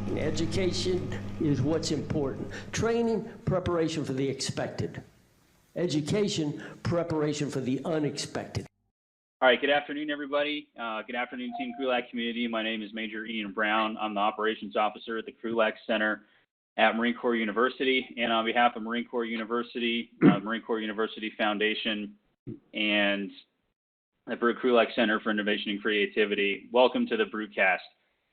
training. Education is what's important. Training, preparation for the expected. Education, preparation for the unexpected. All right, good afternoon, everybody. Good afternoon, Team Krulak community. My name is Major Ian Brown. I'm the Operations Officer at the Krulak Center at Marine Corps University. And on behalf of Marine Corps University, Marine Corps University Foundation, and the Krulak Center for Innovation and Creativity, welcome to the Brewcast.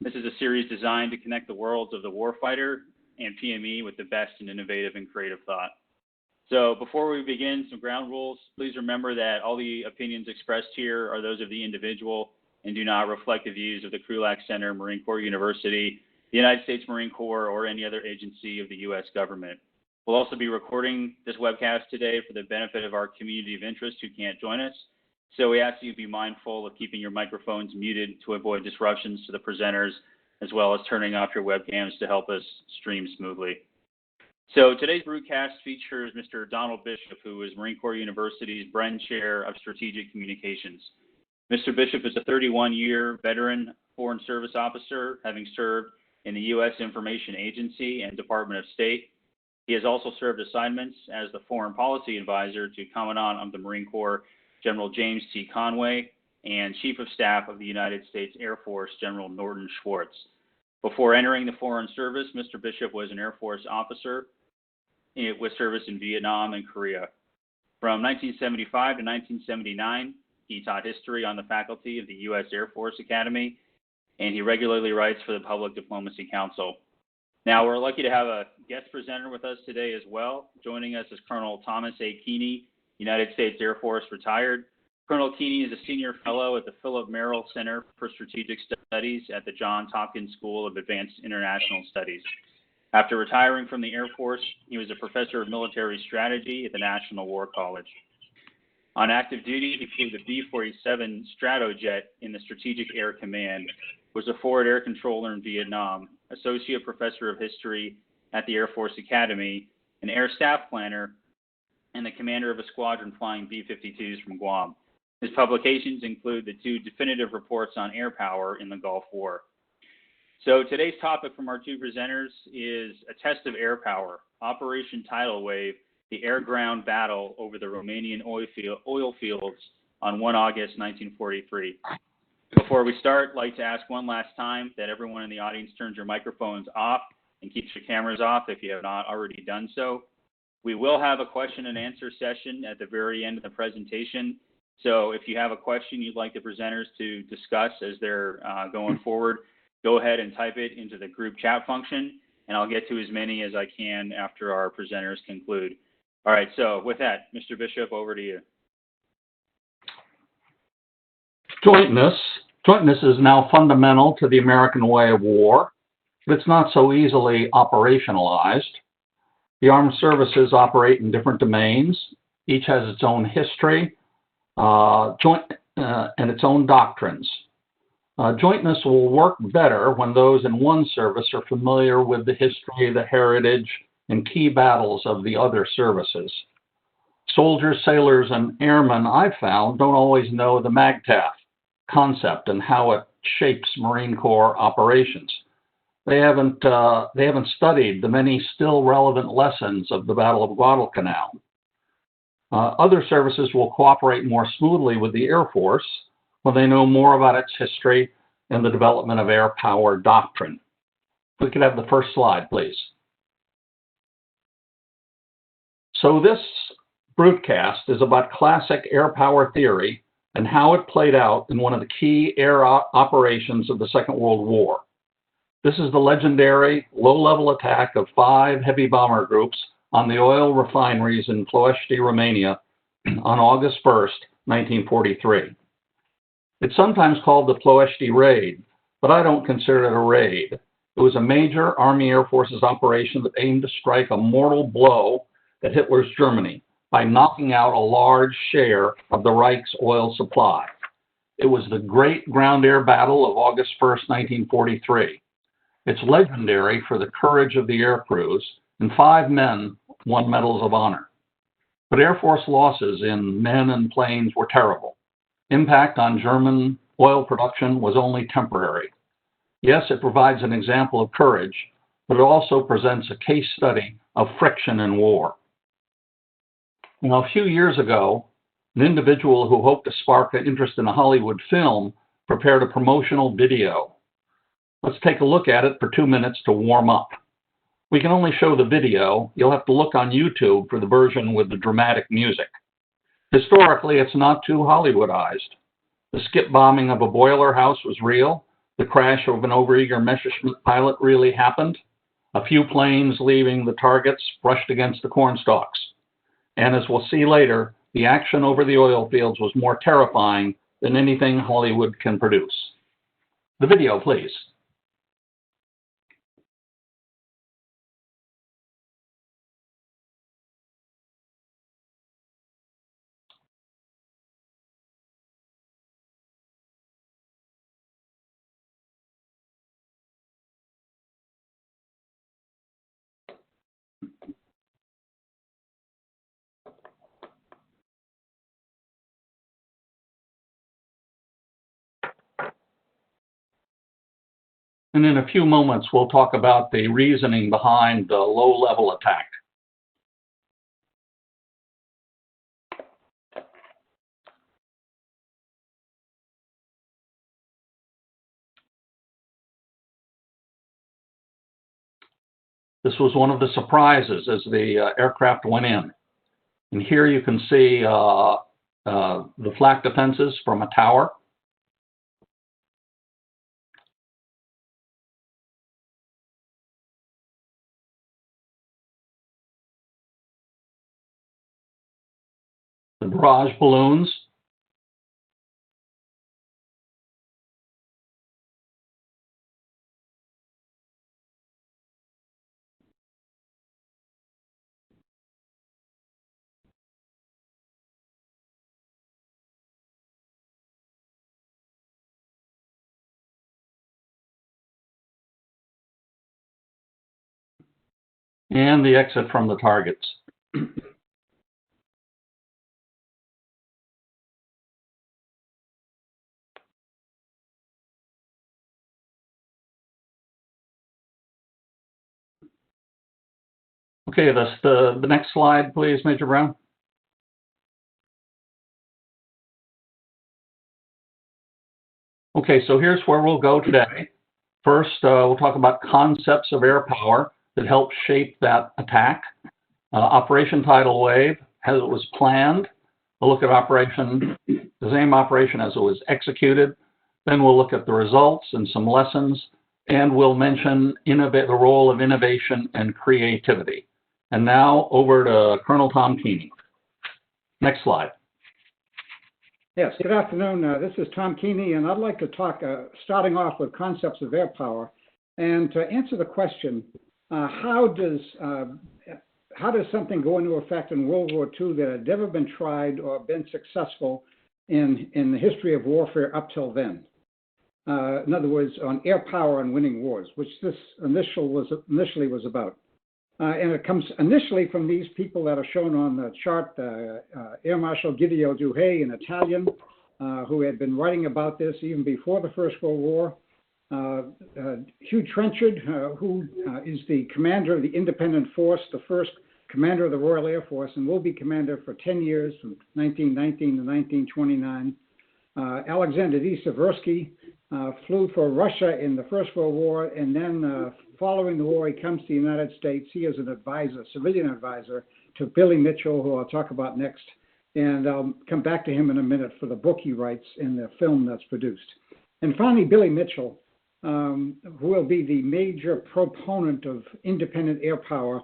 This is a series designed to connect the worlds of the warfighter and PME with the best in innovative and creative thought. So before we begin, some ground rules. Please remember that all the opinions expressed here are those of the individual and do not reflect the views of the Krulak Center, Marine Corps University, the United States Marine Corps, or any other agency of the U.S. government. We'll also be recording this webcast today for the benefit of our community of interest who can't join us. So we ask you to be mindful of keeping your microphones muted to avoid disruptions to the presenters, as well as turning off your webcams to help us stream smoothly. So today's Brewcast features Mr. Donald Bishop, who is Marine Corps University's Bren Chair of Strategic Communications. Mr. Bishop is a 31-year veteran Foreign Service officer, having served in the U.S. Information Agency and Department of State. He has also served assignments as the Foreign Policy Advisor to Commandant of the Marine Corps, General James T. Conway, and Chief of Staff of the United States Air Force, General Norton Schwartz. Before entering the Foreign Service, Mr. Bishop was an Air Force officer with service in Vietnam and Korea. From 1975 to 1979, he taught history on the faculty of the U.S. Air Force Academy, and he regularly writes for the Public Diplomacy Council. Now, we're lucky to have a guest presenter with us today as well. Joining us is Colonel Thomas A. Keaney, United States Air Force retired. Colonel Keaney is a senior fellow at the Philip Merrill Center for Strategic Studies at the Johns Hopkins School of Advanced International Studies. After retiring from the Air Force, he was a professor of military strategy at the National War College. On active duty, he flew the B-47 Stratojet in the Strategic Air Command, was a forward air controller in Vietnam, associate professor of history at the Air Force Academy, an air staff planner, and the commander of a squadron flying B-52s from Guam. His publications include the two definitive reports on air power in the Gulf War. So today's topic from our two presenters is a test of air power, Operation Tidal Wave, the air-ground battle over the Romanian oil fields on 1 August 1943. Before we start, I'd like to ask one last time that everyone in the audience turns your microphones off and keeps your cameras off if you have not already done so. We will have a question and answer session at the very end of the presentation. So if you have a question you'd like the presenters to discuss as they're going forward, go ahead and type it into the group chat function, and I'll get to as many as I can after our presenters conclude. All right, so with that, Mr. Bishop, over to you. Jointness is now fundamental to the American way of war, but it's not so easily operationalized. The armed services operate in different domains. Each has its own history and its own doctrines. Jointness will work better when those in one service are familiar with the history, the heritage, and key battles of the other services. Soldiers, sailors, and airmen, I've found, don't always know the MAGTF concept and how it shapes Marine Corps operations. They haven't studied the many still relevant lessons of the Battle of Guadalcanal. Other services will cooperate more smoothly with the Air Force when they know more about its history and the development of air power doctrine. If we could have the first slide, please. So this broadcast is about classic air power theory and how it played out in one of the key air operations of the Second World War. This is the legendary low-level attack of 5 heavy bomber groups on the oil refineries in Ploesti, Romania on August 1st, 1943. It's sometimes called the Ploesti Raid, but I don't consider it a raid. It was a major Army Air Forces operation that aimed to strike a mortal blow at Hitler's Germany by knocking out a large share of the Reich's oil supply. It was the Great Ground-Air Battle of August 1st, 1943. It's legendary for the courage of the air crews, and 5 men won Medals of Honor. But Air Force losses in men and planes were terrible. Impact on German oil production was only temporary. Yes, it provides an example of courage, but it also presents a case study of friction in war. Now, a few years ago, an individual who hoped to spark an interest in a Hollywood film prepared a promotional video. Let's take a look at it for 2 minutes to warm up. We can only show the video. You'll have to look on YouTube for the version with the dramatic music. Historically, it's not too Hollywoodized. The skip bombing of a boiler house was real. The crash of an overeager Messerschmitt pilot really happened. A few planes leaving the targets brushed against the corn stalks. And as we'll see later, the action over the oil fields was more terrifying than anything Hollywood can produce. The video, please. And in a few moments, we'll talk about the reasoning behind the low-level attack. This was one of the surprises as the aircraft went in. And here you can see the flak defenses from a tower. The barrage balloons. And the exit from the targets. Okay, the next slide, please, Major Brown. Okay, so here's where we'll go today. First, we'll talk about concepts of air power that help shape that attack. Operation Tidal Wave, as it was planned. We'll look at the same operation as it was executed. Then we'll look at the results and some lessons, and we'll mention the role of innovation and creativity. And now over to Colonel Tom Keaney. Next slide. Yes, good afternoon. This is Tom Keaney, and I'd like to talk, starting off with concepts of air power, and to answer the question, how does something go into effect in World War II that had never been tried or been successful in the history of warfare up till then? In other words, on air power and winning wars, which this initially was about. And it comes initially from these people that are shown on the chart, Air Marshal Guido Duhay, an Italian, who had been writing about this even before the First World War. Hugh Trenchard, who is the commander of the Independent Force, the first commander of the Royal Air Force, and will be commander for 10 years, from 1919 to 1929. Alexander D. Seversky flew for Russia in the First World War, and then following the war, he comes to the United States. He is an advisor, civilian advisor, to Billy Mitchell, who I'll talk about next. And I'll come back to him in a minute for the book he writes and the film that's produced. And finally, Billy Mitchell, who will be the major proponent of independent air power.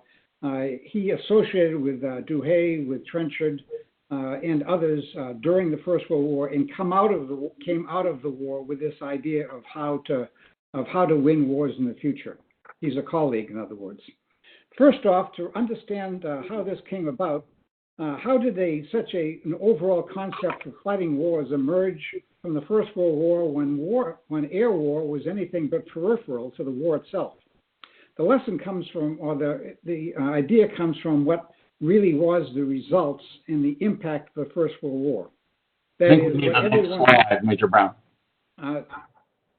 He associated with Duhay, with Trenchard, and others during the First World War, and came out of the war with this idea of how to win wars in the future. He's a colleague, in other words. First off, to understand how this came about, how did such an overall concept of fighting wars emerge from the First World War when air war was anything but peripheral to the war itself? The lesson comes from, or the idea comes from what really was the results and the impact of the First World War. I think we need the next slide, Major Brown.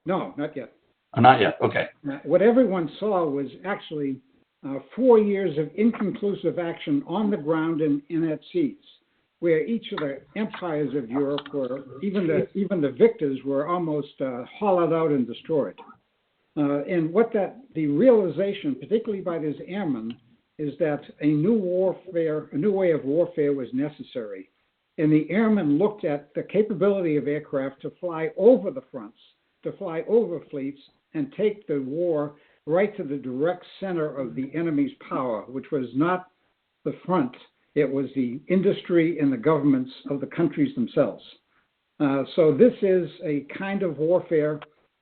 No, not yet. Not yet. Okay. What everyone saw was actually 4 years of inconclusive action on the ground and at seas, where each of the empires of Europe were, even the victors were almost hollowed out and destroyed. And the realization, particularly by these airmen, is that a new way of warfare was necessary. And the airmen looked at the capability of aircraft to fly over the fronts, to fly over fleets, and take the war right to the direct center of the enemy's power, which was not the front, it was the industry and the governments of the countries themselves. So this is a kind of warfare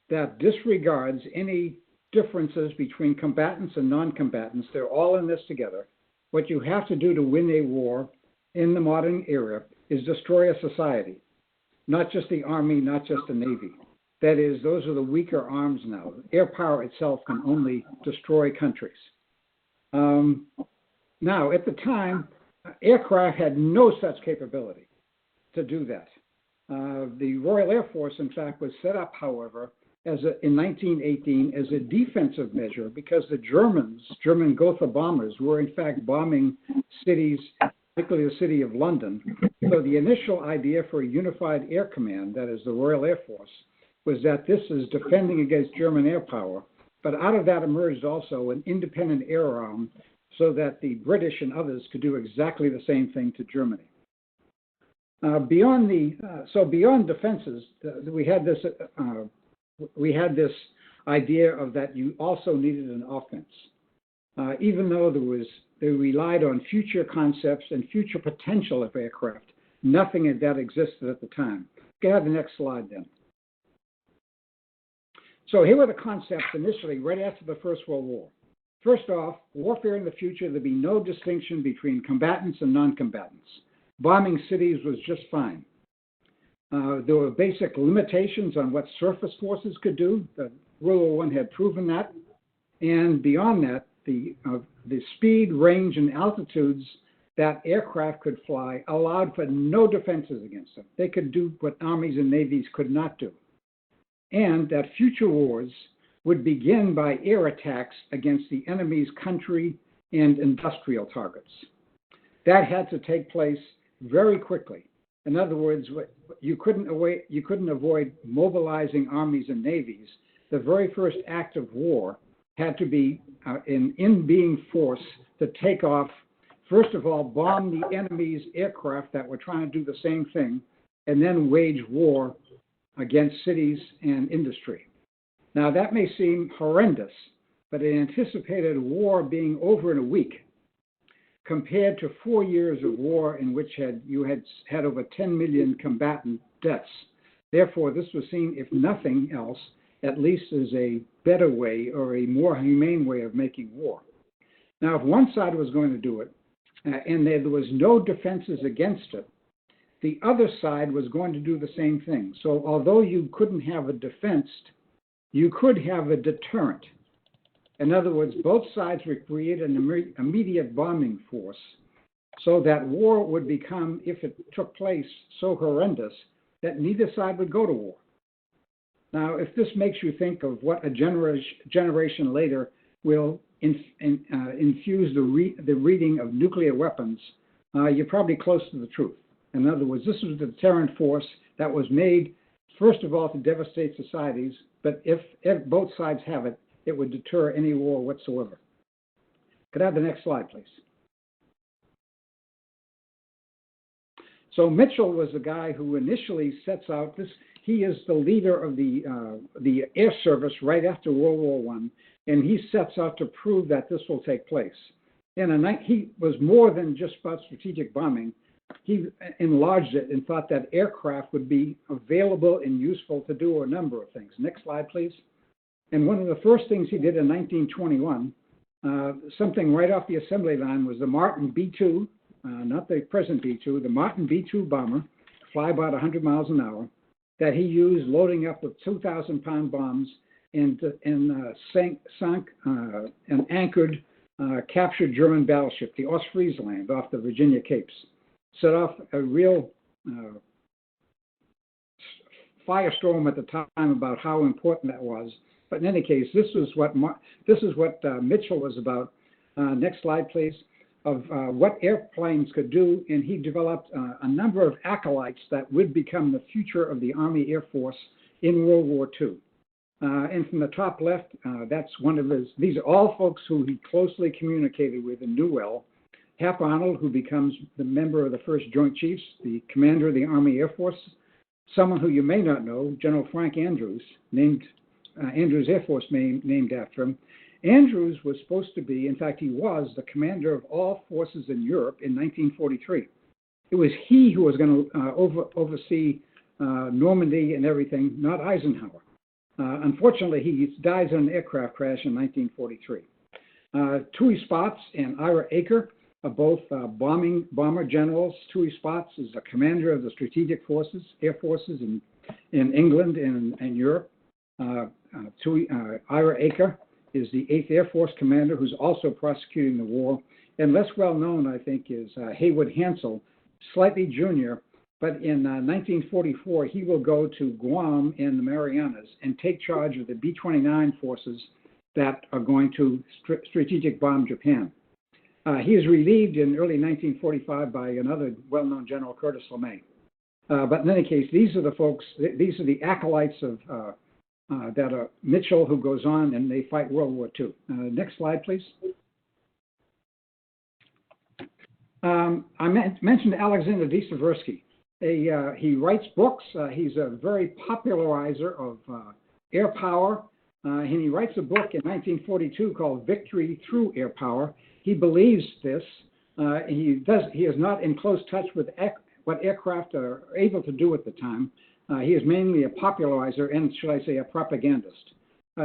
that disregards any differences between combatants and non-combatants. They're all in this together. What you have to do to win a war in the modern era is destroy a society, not just the army, not just the navy. That is, those are the weaker arms now. Air power itself can only destroy countries. Now, at the time, aircraft had no such capability to do that. The Royal Air Force, in fact, was set up, however, in 1918 as a defensive measure because the German Gotha bombers, were in fact bombing cities, particularly the city of London. So the initial idea for a unified air command, that is the Royal Air Force, was that this is defending against German air power. But out of that emerged also an independent air arm so that the British and others could do exactly the same thing to Germany. Beyond defenses, we had this idea of that you also needed an offense. Even though they relied on future concepts and future potential of aircraft, nothing of that existed at the time. Go ahead to the next slide then. So here were the concepts initially, right after the First World War. First off, warfare in the future, there'd be no distinction between combatants and non-combatants. Bombing cities was just fine. There were basic limitations on what surface forces could do. World War I had proven that. And beyond that, the speed, range, and altitudes that aircraft could fly allowed for no defenses against them. They could do what armies and navies could not do. And that future wars would begin by air attacks against the enemy's country and industrial targets. That had to take place very quickly. In other words, you couldn't avoid mobilizing armies and navies. The very first act of war had to be in being force to take off, first of all, bomb the enemy's aircraft that were trying to do the same thing, and then wage war against cities and industry. Now, that may seem horrendous, but it anticipated war being over in a week, compared to 4 years of war in which you had over 10 million combatant deaths. Therefore, this was seen, if nothing else, at least as a better way or a more humane way of making war. Now, if one side was going to do it, and there was no defenses against it, the other side was going to do the same thing. So although you couldn't have a defense, you could have a deterrent. In other words, both sides would create an immediate bombing force so that war would become, if it took place, so horrendous that neither side would go to war. Now, if this makes you think of what a generation later will infuse the reading of nuclear weapons, you're probably close to the truth. In other words, this was the deterrent force that was made, first of all, to devastate societies, but if both sides have it, it would deter any war whatsoever. Could I have the next slide, please? So Mitchell was the guy who initially sets out this. He is the leader of the air service right after World War I, and he sets out to prove that this will take place. He was more than just about strategic bombing. He enlarged it and thought that aircraft would be available and useful to do a number of things. Next slide, please. And one of the first things he did in 1921, something right off the assembly line, was the Martin B-2, not the present B-2, the Martin B-2 bomber, fly about 100 miles an hour, that he used loading up with 2,000-pound bombs and sunk an anchored, captured German battleship, the Ostfriesland, off the Virginia Capes. Set off a real firestorm at the time about how important that was. But in any case, this is what Mitchell was about. Next slide, please. Of what airplanes could do, and he developed a number of acolytes that would become the future of the Army Air Force in World War II. And from the top left, that's one of his, these are all folks who he closely communicated with and knew well. Hap Arnold, who becomes the member of the 1st Joint Chiefs, the commander of the Army Air Force. Someone who you may not know, General Frank Andrews, named Andrews Air Force named after him. Andrews was supposed to be, in fact, he was the commander of all forces in Europe in 1943. It was he who was going to oversee Normandy and everything, not Eisenhower. Unfortunately, he dies in an aircraft crash in 1943. Tui Spotts and Ira Aker are both bomber generals. Tui Spotts is the commander of the strategic forces, air forces in England and Europe. Ira Aker is the 8th Air Force commander who's also prosecuting the war. And less well known, I think, is Haywood Hansel, slightly junior, but in 1944, he will go to Guam and the Marianas and take charge of the B-29 forces that are going to strategic bomb Japan. He is relieved in early 1945 by another well-known general, Curtis LeMay. But in any case, these are the folks, these are the acolytes of that are Mitchell, who goes on and they fight World War II. Next slide, please. I mentioned Alexander D. Seversky. He writes books. He's a very popularizer of air power. And he writes a book in 1942 called Victory Through Air Power. He believes this. He is not in close touch with what aircraft are able to do at the time. He is mainly a popularizer and, should I say, a propagandist.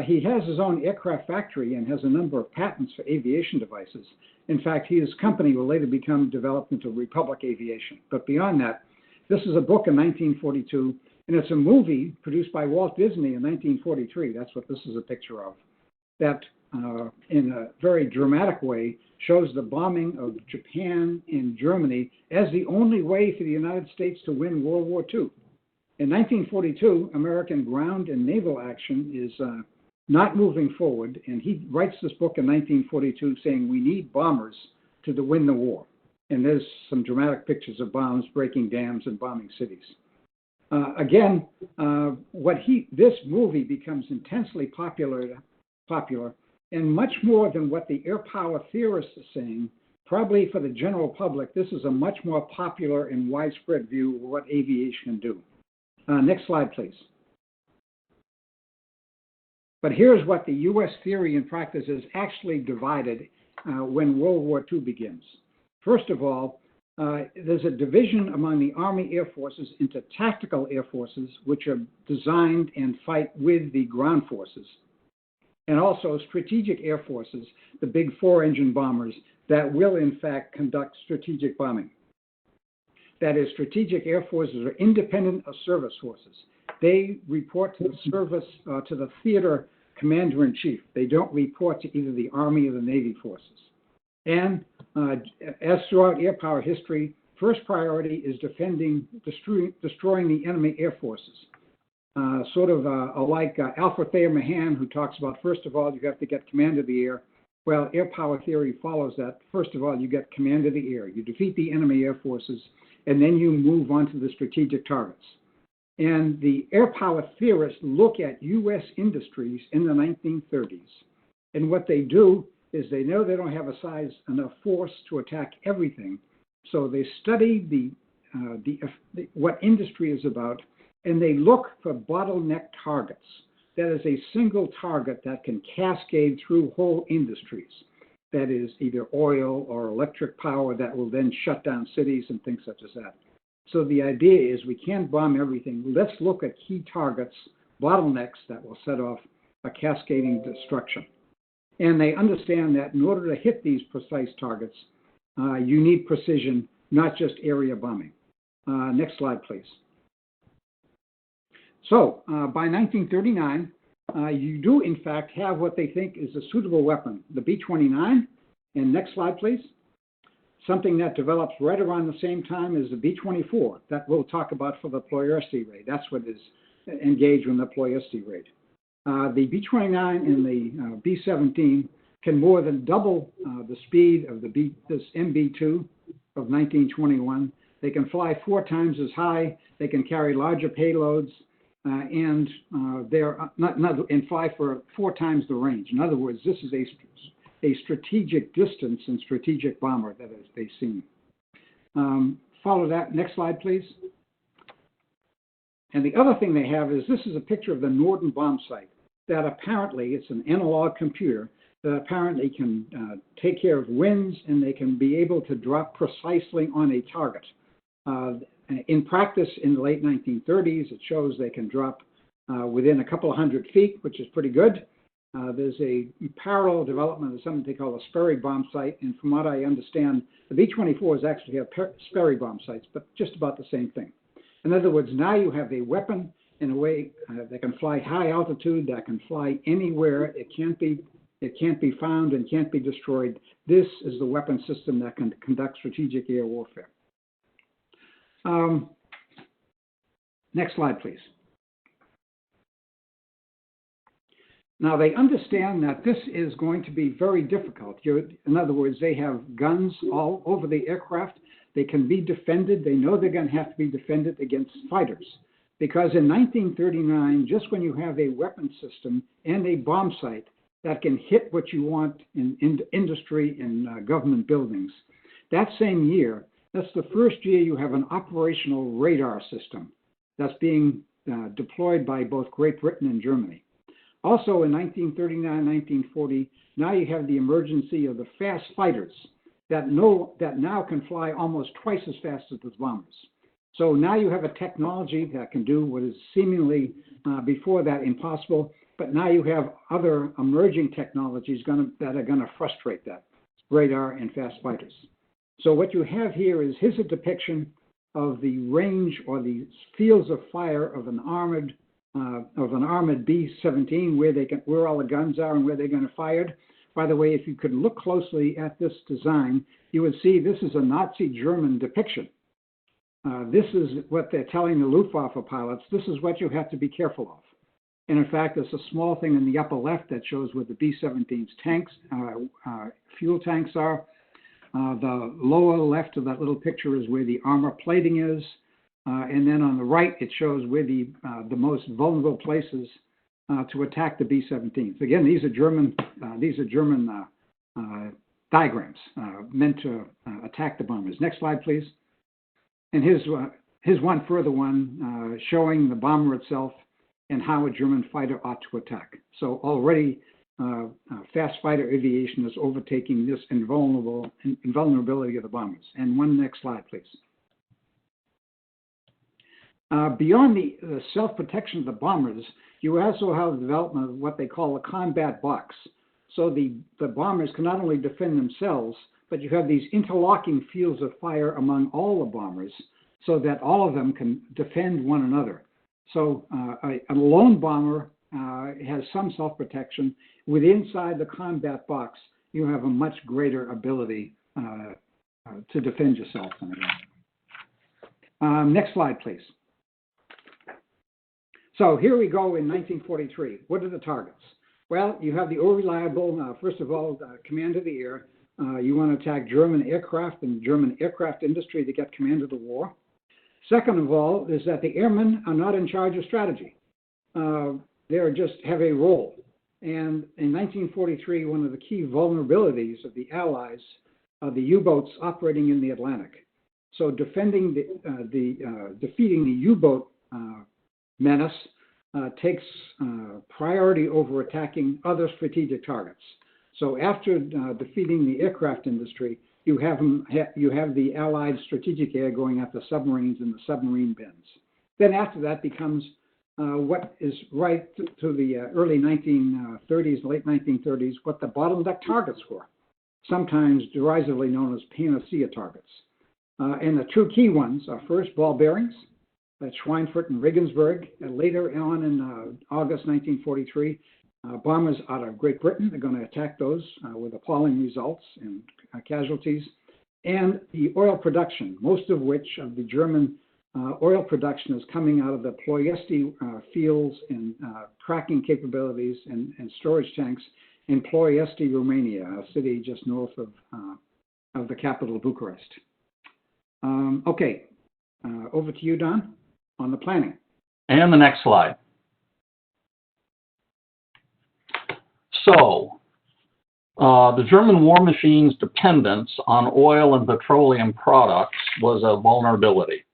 He has his own aircraft factory and has a number of patents for aviation devices. In fact, his company will later become developed into Republic Aviation. But beyond that, this is a book in 1942, and it's a movie produced by Walt Disney in 1943. That's what this is a picture of. That, in a very dramatic way, shows the bombing of Japan and Germany as the only way for the United States to win World War II. In 1942, American ground and naval action is not moving forward, and he writes this book in 1942 saying we need bombers to win the war. And there's some dramatic pictures of bombs breaking dams and bombing cities. This movie becomes intensely popular, and much more than what the air power theorists are saying, probably for the general public, this is a much more popular and widespread view of what aviation can do. Next slide, please. But here's what the U.S. theory and practice is actually divided when World War II begins. First of all, there's a division among the Army Air Forces into tactical air forces, which are designed and fight with the ground forces, and also strategic air forces, the big 4-engine bombers that will, in fact, conduct strategic bombing. That is, strategic air forces are independent of service forces. They report to the service, to the theater commander-in-chief. They don't report to either the Army or the Navy forces. And as throughout air power history, first priority is destroying the enemy air forces. Sort of like Alfred Thayer Mahan, who talks about, first of all, you have to get command of the air. Well, air power theory follows that. First of all, you get command of the air. You defeat the enemy air forces, and then you move on to the strategic targets. And the air power theorists look at U.S. industries in the 1930s. And what they do is they know they don't have enough force to attack everything. So they study what industry is about, and they look for bottleneck targets. That is a single target that can cascade through whole industries. That is either oil or electric power that will then shut down cities and things such as that. So the idea is we can't bomb everything. Let's look at key targets, bottlenecks that will set off a cascading destruction. And they understand that in order to hit these precise targets, you need precision, not just area bombing. Next slide, please. So by 1939, you do, in fact, have what they think is a suitable weapon, the B-29. And next slide, please. Something that develops right around the same time as the B-24 that we'll talk about for the Ploesti raid. That's what is engaged in the Ploesti raid. The B-29 and the B-17 can more than double the speed of this MB-2 of 1921. They can fly 4 times as high. They can carry larger payloads, and fly for 4 times the range. In other words, this is a strategic distance and strategic bomber that they've seen. Follow that. Next slide, please. And the other thing they have is this is a picture of the Norden bomb site that apparently, it's an analog computer, that apparently can take care of winds, and they can be able to drop precisely on a target. In practice, in the late 1930s, it shows they can drop within a couple of 100 feet, which is pretty good. There's a parallel development of something they call a Sperry bomb site, and from what I understand, the B-24s actually have Sperry bomb sites, but just about the same thing. In other words, now you have a weapon in a way that can fly high altitude, that can fly anywhere. It can't be found and can't be destroyed. This is the weapon system that can conduct strategic air warfare. Next slide, please. Now, they understand that this is going to be very difficult. In other words, they have guns all over the aircraft. They can be defended. They know they're going to have to be defended against fighters. Because in 1939, just when you have a weapon system and a bomb site that can hit what you want in industry and government buildings, that same year, that's the first year you have an operational radar system that's being deployed by both Great Britain and Germany. Also in 1939, 1940, now you have the emergency of the fast fighters that now can fly almost twice as fast as the bombers. So now you have a technology that can do what is seemingly before that impossible, but now you have other emerging technologies that are going to frustrate that, radar and fast fighters. So what you have here is here's a depiction of the range or the fields of fire of an armored B-17, where all the guns are and where they're going to fire. By the way, if you could look closely at this design, you would see this is a Nazi German depiction. This is what they're telling the Luftwaffe pilots. This is what you have to be careful of. And in fact, there's a small thing in the upper left that shows where the B-17's tanks, fuel tanks are. The lower left of that little picture is where the armor plating is. And then on the right, it shows where the most vulnerable places to attack the B-17s. Again, these are German diagrams meant to attack the bombers. Next slide, please. And here's one further one showing the bomber itself and how a German fighter ought to attack. So already fast fighter aviation is overtaking this invulnerability of the bombers. And one next slide, please. Beyond the self-protection of the bombers, you also have the development of what they call a combat box. So the bombers can not only defend themselves, but you have these interlocking fields of fire among all the bombers so that all of them can defend one another. So a lone bomber has some self-protection. Inside the combat box, you have a much greater ability to defend yourself. Next slide, please. So here we go in 1943. What are the targets? Well, you have the unreliable, first of all, command of the air. You want to attack German aircraft and German aircraft industry to get command of the war. Second of all is that the airmen are not in charge of strategy. They just have a role. And in 1943, one of the key vulnerabilities of the Allies are the U-boats operating in the Atlantic. So defeating the U-boat menace takes priority over attacking other strategic targets. So after defeating the aircraft industry, you have the Allied strategic air going after submarines and the submarine bends. Then after that becomes what is right to the early 1930s, late 1930s, what the bottom deck targets were, sometimes derisively known as panacea targets. And the two key ones are first ball bearings, at Schweinfurt and Regensburg. Later on in August 1943, bombers out of Great Britain are going to attack those with appalling results and casualties. And the oil production, most of which of the German oil production is coming out of the Ploesti fields and cracking capabilities and storage tanks in Ploesti, Romania, a city just north of the capital, Bucharest. Okay, over to you, Don, on the planning. And the next slide. So, the German war machine's dependence on oil and petroleum products was a vulnerability.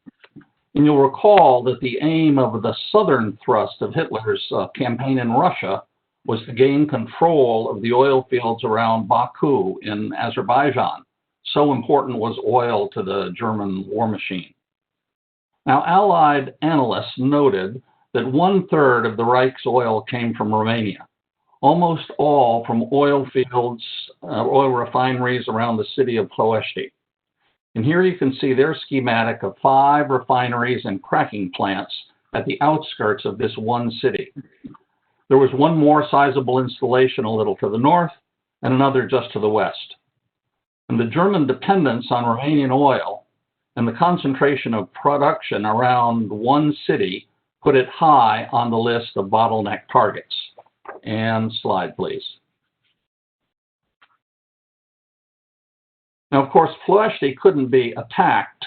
And you'll recall that the aim of the southern thrust of Hitler's campaign in Russia was to gain control of the oil fields around Baku in Azerbaijan. So important was oil to the German war machine. Now, Allied analysts noted that 1/3 of the Reich's oil came from Romania, almost all from oil fields, oil refineries around the city of Ploesti. And here you can see their schematic of 5 refineries and cracking plants at the outskirts of this one city. There was one more sizable installation a little to the north and another just to the west. And the German dependence on Romanian oil and the concentration of production around one city put it high on the list of bottleneck targets. And slide, please. Now, of course, Ploesti couldn't be attacked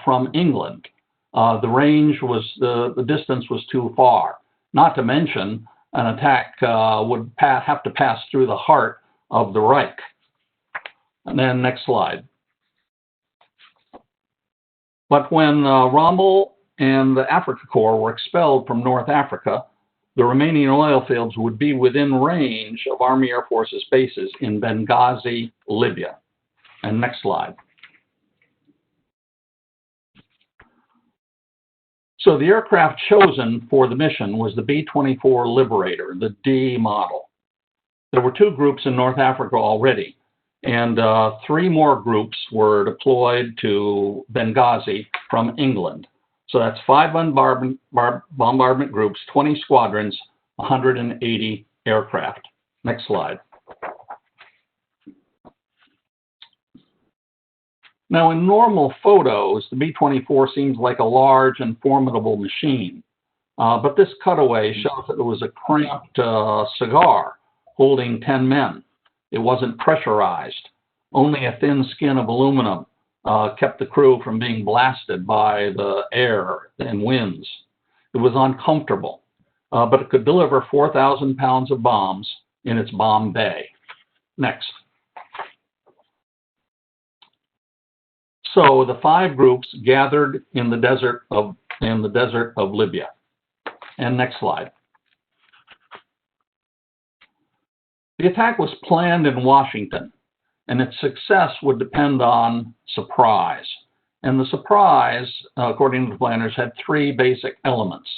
from England. The range was, the distance was too far. Not to mention, an attack would have to pass through the heart of the Reich. And then next slide. But when Rommel and the Afrika Korps were expelled from North Africa, the Romanian oil fields would be within range of Army Air Forces bases in Benghazi, Libya. And next slide. So the aircraft chosen for the mission was the B-24 Liberator, the D model. There were 2 groups in North Africa already, and 3 more groups were deployed to Benghazi from England. So that's 5 bombardment groups, 20 squadrons, 180 aircraft. Next slide. Now, in normal photos, the B-24 seems like a large and formidable machine. But this cutaway shows that it was a cramped cigar holding 10 men. It wasn't pressurized. Only a thin skin of aluminum kept the crew from being blasted by the air and winds. It was uncomfortable, but it could deliver 4,000 pounds of bombs in its bomb bay. Next. So the 5 groups gathered in the desert of Libya. And next slide. The attack was planned in Washington, and its success would depend on surprise. And the surprise, according to the planners, had 3 basic elements.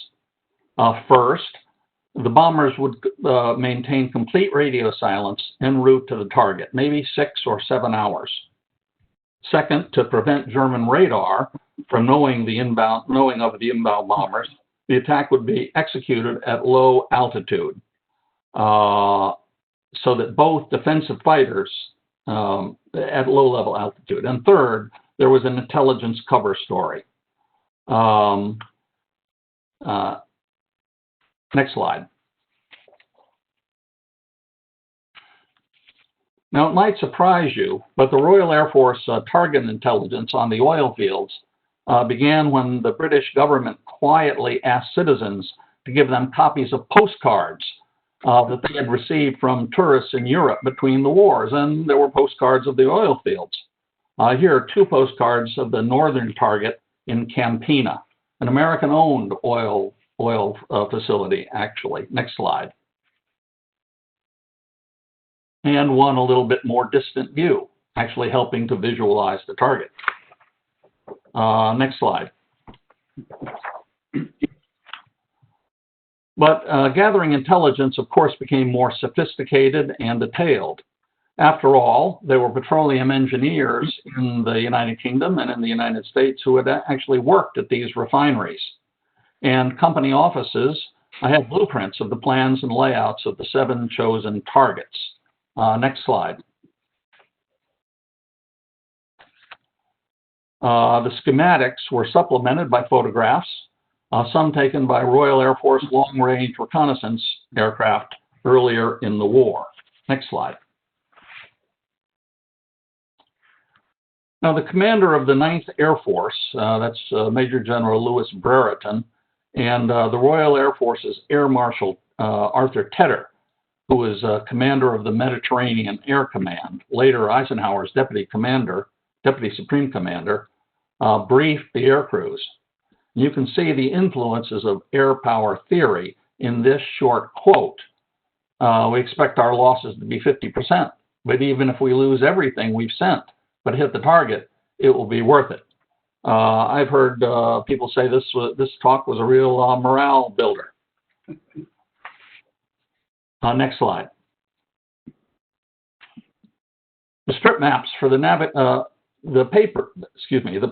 First, the bombers would maintain complete radio silence en route to the target, maybe 6 or 7 hours. Second, to prevent German radar from knowing of the inbound bombers, the attack would be executed at low altitude, so that both defensive fighters at low level altitude. And third, there was an intelligence cover story. Next slide. Now, it might surprise you, but the Royal Air Force target intelligence on the oil fields began when the British government quietly asked citizens to give them copies of postcards that they had received from tourists in Europe between the wars, and there were postcards of the oil fields. Here are 2 postcards of the northern target in Campina, an American-owned oil facility, actually. Next slide. And one a little bit more distant view, actually helping to visualize the target. Next slide. But gathering intelligence, of course, became more sophisticated and detailed. After all, there were petroleum engineers in the United Kingdom and in the United States who had actually worked at these refineries. And company offices had blueprints of the plans and layouts of the 7 chosen targets. Next slide. The schematics were supplemented by photographs, some taken by Royal Air Force long-range reconnaissance aircraft earlier in the war. Next slide. Now, the commander of the 9th Air Force, that's Major General Louis Brereton, and the Royal Air Force's Air Marshal Arthur Tedder, who was commander of the Mediterranean Air Command, later Eisenhower's deputy supreme commander, briefed the air crews. You can see the influences of air power theory in this short quote. We expect our losses to be 50%, but even if we lose everything we've sent, but hit the target, it will be worth it. I've heard people say this talk was a real morale builder. Next slide. The strip maps for the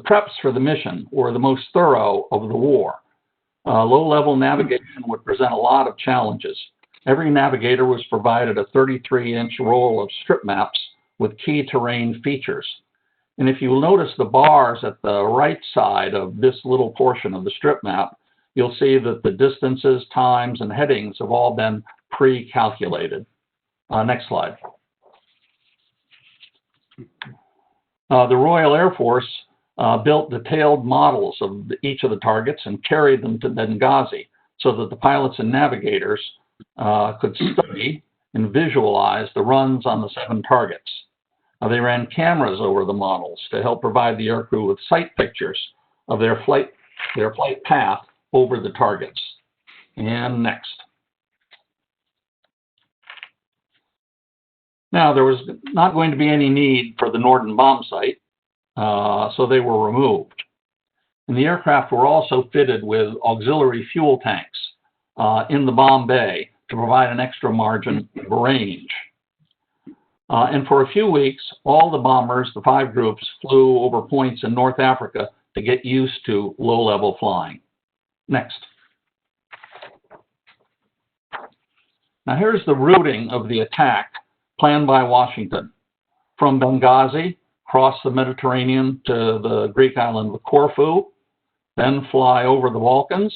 preps for the mission were the most thorough of the war. Low-level navigation would present a lot of challenges. Every navigator was provided a 33-inch roll of strip maps with key terrain features. And if you notice the bars at the right side of this little portion of the strip map, you'll see that the distances, times, and headings have all been pre-calculated. Next slide. The Royal Air Force built detailed models of each of the targets and carried them to Benghazi so that the pilots and navigators could study and visualize the runs on the 7 targets. They ran cameras over the models to help provide the aircrew with sight pictures of their flight path over the targets. And next. Now, there was not going to be any need for the Norden bomb sight, so they were removed. And the aircraft were also fitted with auxiliary fuel tanks in the bomb bay to provide an extra margin of range. And for a few weeks, all the bombers, the 5 groups, flew over points in North Africa to get used to low-level flying. Next. Now here's the routing of the attack planned by Washington. From Benghazi, cross the Mediterranean to the Greek island of Corfu, then fly over the Balkans,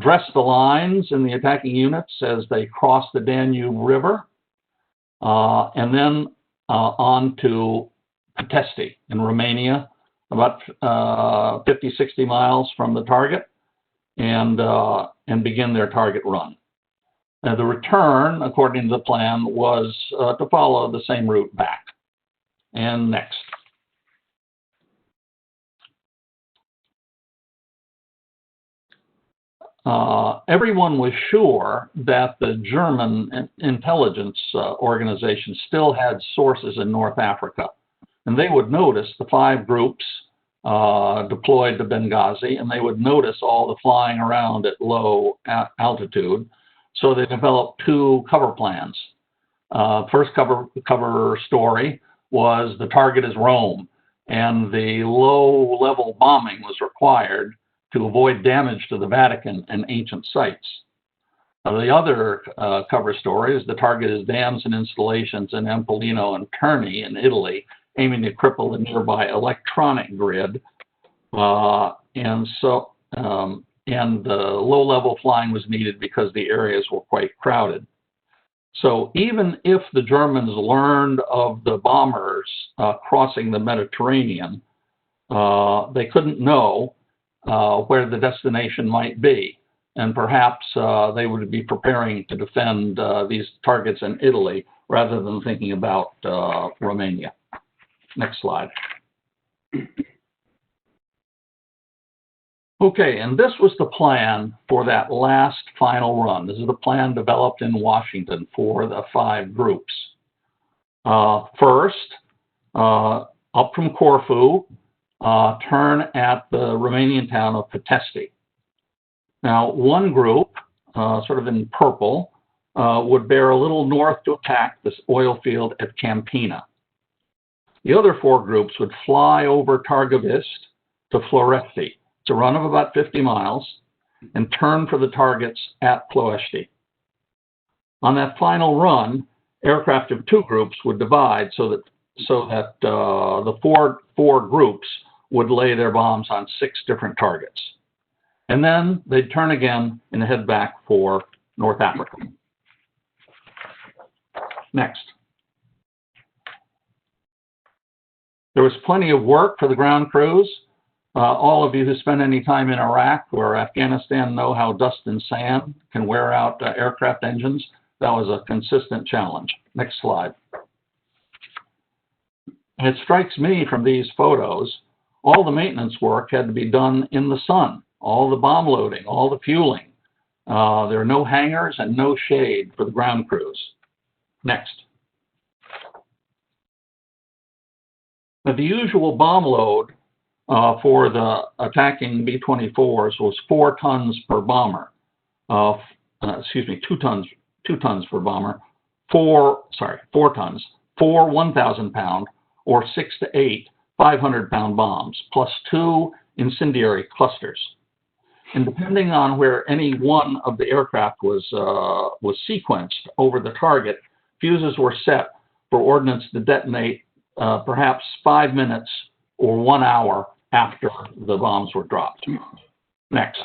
dress the lines in the attacking units as they cross the Danube River, and then on to Ploesti in Romania, about 50, 60 miles from the target, and begin their target run. The return, according to the plan, was to follow the same route back. And next. Everyone was sure that the German intelligence organization still had sources in North Africa. And they would notice the 5 groups deployed to Benghazi, and they would notice all the flying around at low altitude. So they developed 2 cover plans. First cover story was the target is Rome, and the low-level bombing was required to avoid damage to the Vatican and ancient sites. The other cover story is the target is dams and installations in Empolino and Terni in Italy, aiming to cripple the nearby electronic grid. And the low-level flying was needed because the areas were quite crowded. So even if the Germans learned of the bombers crossing the Mediterranean, they couldn't know where the destination might be. And perhaps they would be preparing to defend these targets in Italy rather than thinking about Romania. Next slide. Okay, and this was the plan for that last final run. This is the plan developed in Washington for the 5 groups. First, up from Corfu, turn at the Romanian town of Ploesti. Now, one group, sort of in purple, would bear a little north to attack this oil field at Campina. The other 4 groups would fly over Targovist to Ploesti. It's a run of about 50 miles, and turn for the targets at Ploesti. On that final run, aircraft of 2 groups would divide so that so that the four groups would lay their bombs on 6 different targets. And then they'd turn again and head back for North Africa. Next. There was plenty of work for the ground crews. All of you who spent any time in Iraq or Afghanistan know how dust and sand can wear out aircraft engines. That was a consistent challenge. Next slide. And it strikes me from these photos, all the maintenance work had to be done in the sun, all the bomb loading, all the fueling. There are no hangars and no shade for the ground crews. Next. Now, the usual bomb load for the attacking B-24s was 4 tons per bomber. 2 tons per bomber. 4 tons. 4 1,000-pound or 6 to 8 500-pound bombs, plus 2 incendiary clusters. And depending on where any one of the aircraft was sequenced over the target, fuses were set for ordnance to detonate perhaps 5 minutes or 1 hour after the bombs were dropped. Next.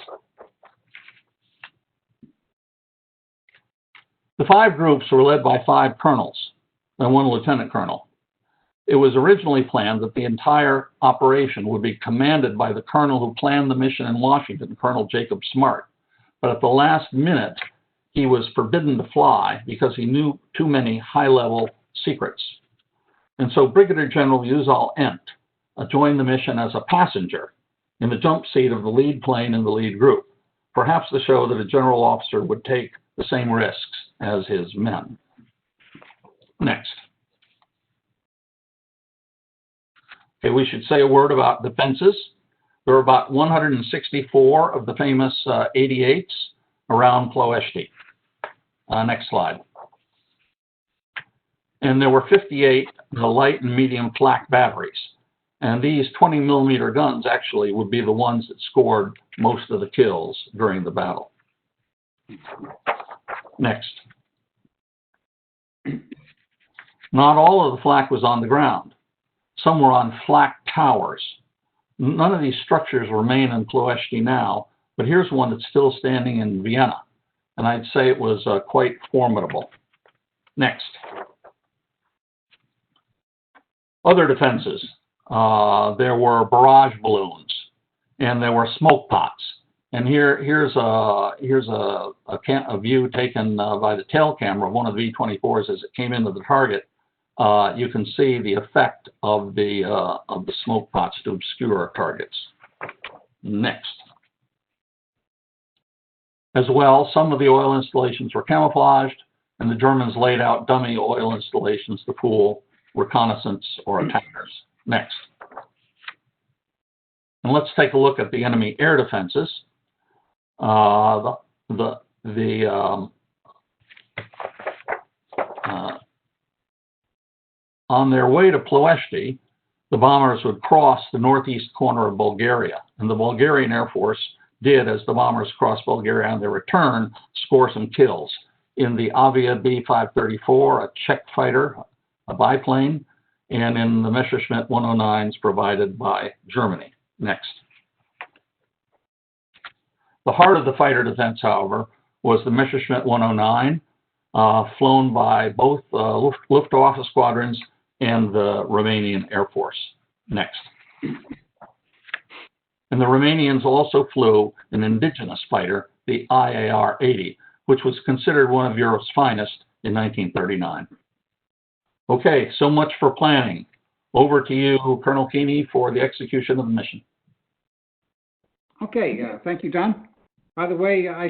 The 5 groups were led by 5 colonels and 1 lieutenant colonel. It was originally planned that the entire operation would be commanded by the colonel who planned the mission in Washington, Colonel Jacob Smart. But at the last minute, he was forbidden to fly because he knew too many high-level secrets. And so Brigadier General Yuzal Ent joined the mission as a passenger in the jump seat of the lead plane in the lead group, perhaps to show that a general officer would take the same risks as his men. Next. Okay, we should say a word about defenses. There were about 164 of the famous 88s around Ploesti. Next slide. And there were 58 light and medium flak batteries. And these 20-millimeter guns actually would be the ones that scored most of the kills during the battle. Next. Not all of the flak was on the ground. Some were on flak towers. None of these structures remain in Ploesti now, but here's one that's still standing in Vienna. And I'd say it was quite formidable. Next. Other defenses. There were barrage balloons, and there were smoke pots. And here's a view taken by the tail camera of one of the V-24s as it came into the target. You can see the effect of the smoke pots to obscure targets. Next. As well, some of the oil installations were camouflaged, and the Germans laid out dummy oil installations to fool reconnaissance or attackers. Next. And let's take a look at the enemy air defenses. On their way to Ploesti, the bombers would cross the northeast corner of Bulgaria, and the Bulgarian Air Force did, as the bombers crossed Bulgaria on their return, score some kills. In the Avia B-534, a Czech fighter, a biplane, and in the Messerschmitt 109s provided by Germany. Next. The heart of the fighter defense, however, was the Messerschmitt 109, flown by both Luftwaffe squadrons and the Romanian Air Force. Next. And the Romanians also flew an indigenous fighter, the IAR-80, which was considered one of Europe's finest in 1939. Okay, so much for planning. Over to you, Colonel Keaney, for the execution of the mission. Okay, thank you, Don. By the way, I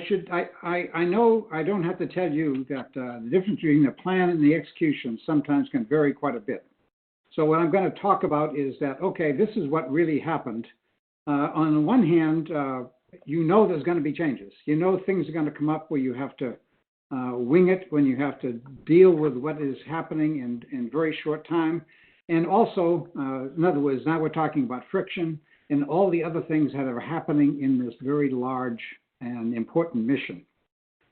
know I don't have to tell you that the difference between the plan and the execution sometimes can vary quite a bit. So what I'm going to talk about is that, okay, this is what really happened. On the one hand, you know there's going to be changes. You know things are going to come up where you have to wing it, when you have to deal with what is happening in very short time. And also, in other words, now we're talking about friction and all the other things that are happening in this very large and important mission.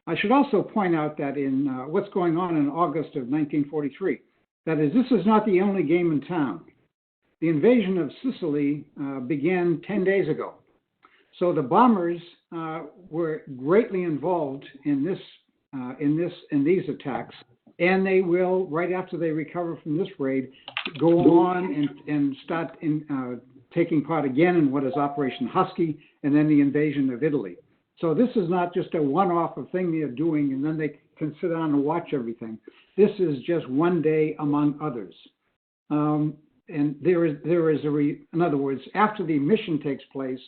I should also point out that in what's going on in August of 1943, That is, this is not the only game in town. The invasion of Sicily began 10 days ago. So the bombers were greatly involved in these attacks, and they will, right after they recover from this raid, go on and start taking part again in what is Operation Husky, and then the invasion of Italy. So this is not just a one-off of thing they're doing, and then they can sit down and watch everything. This is just one day among others. And in other words, after the mission takes place,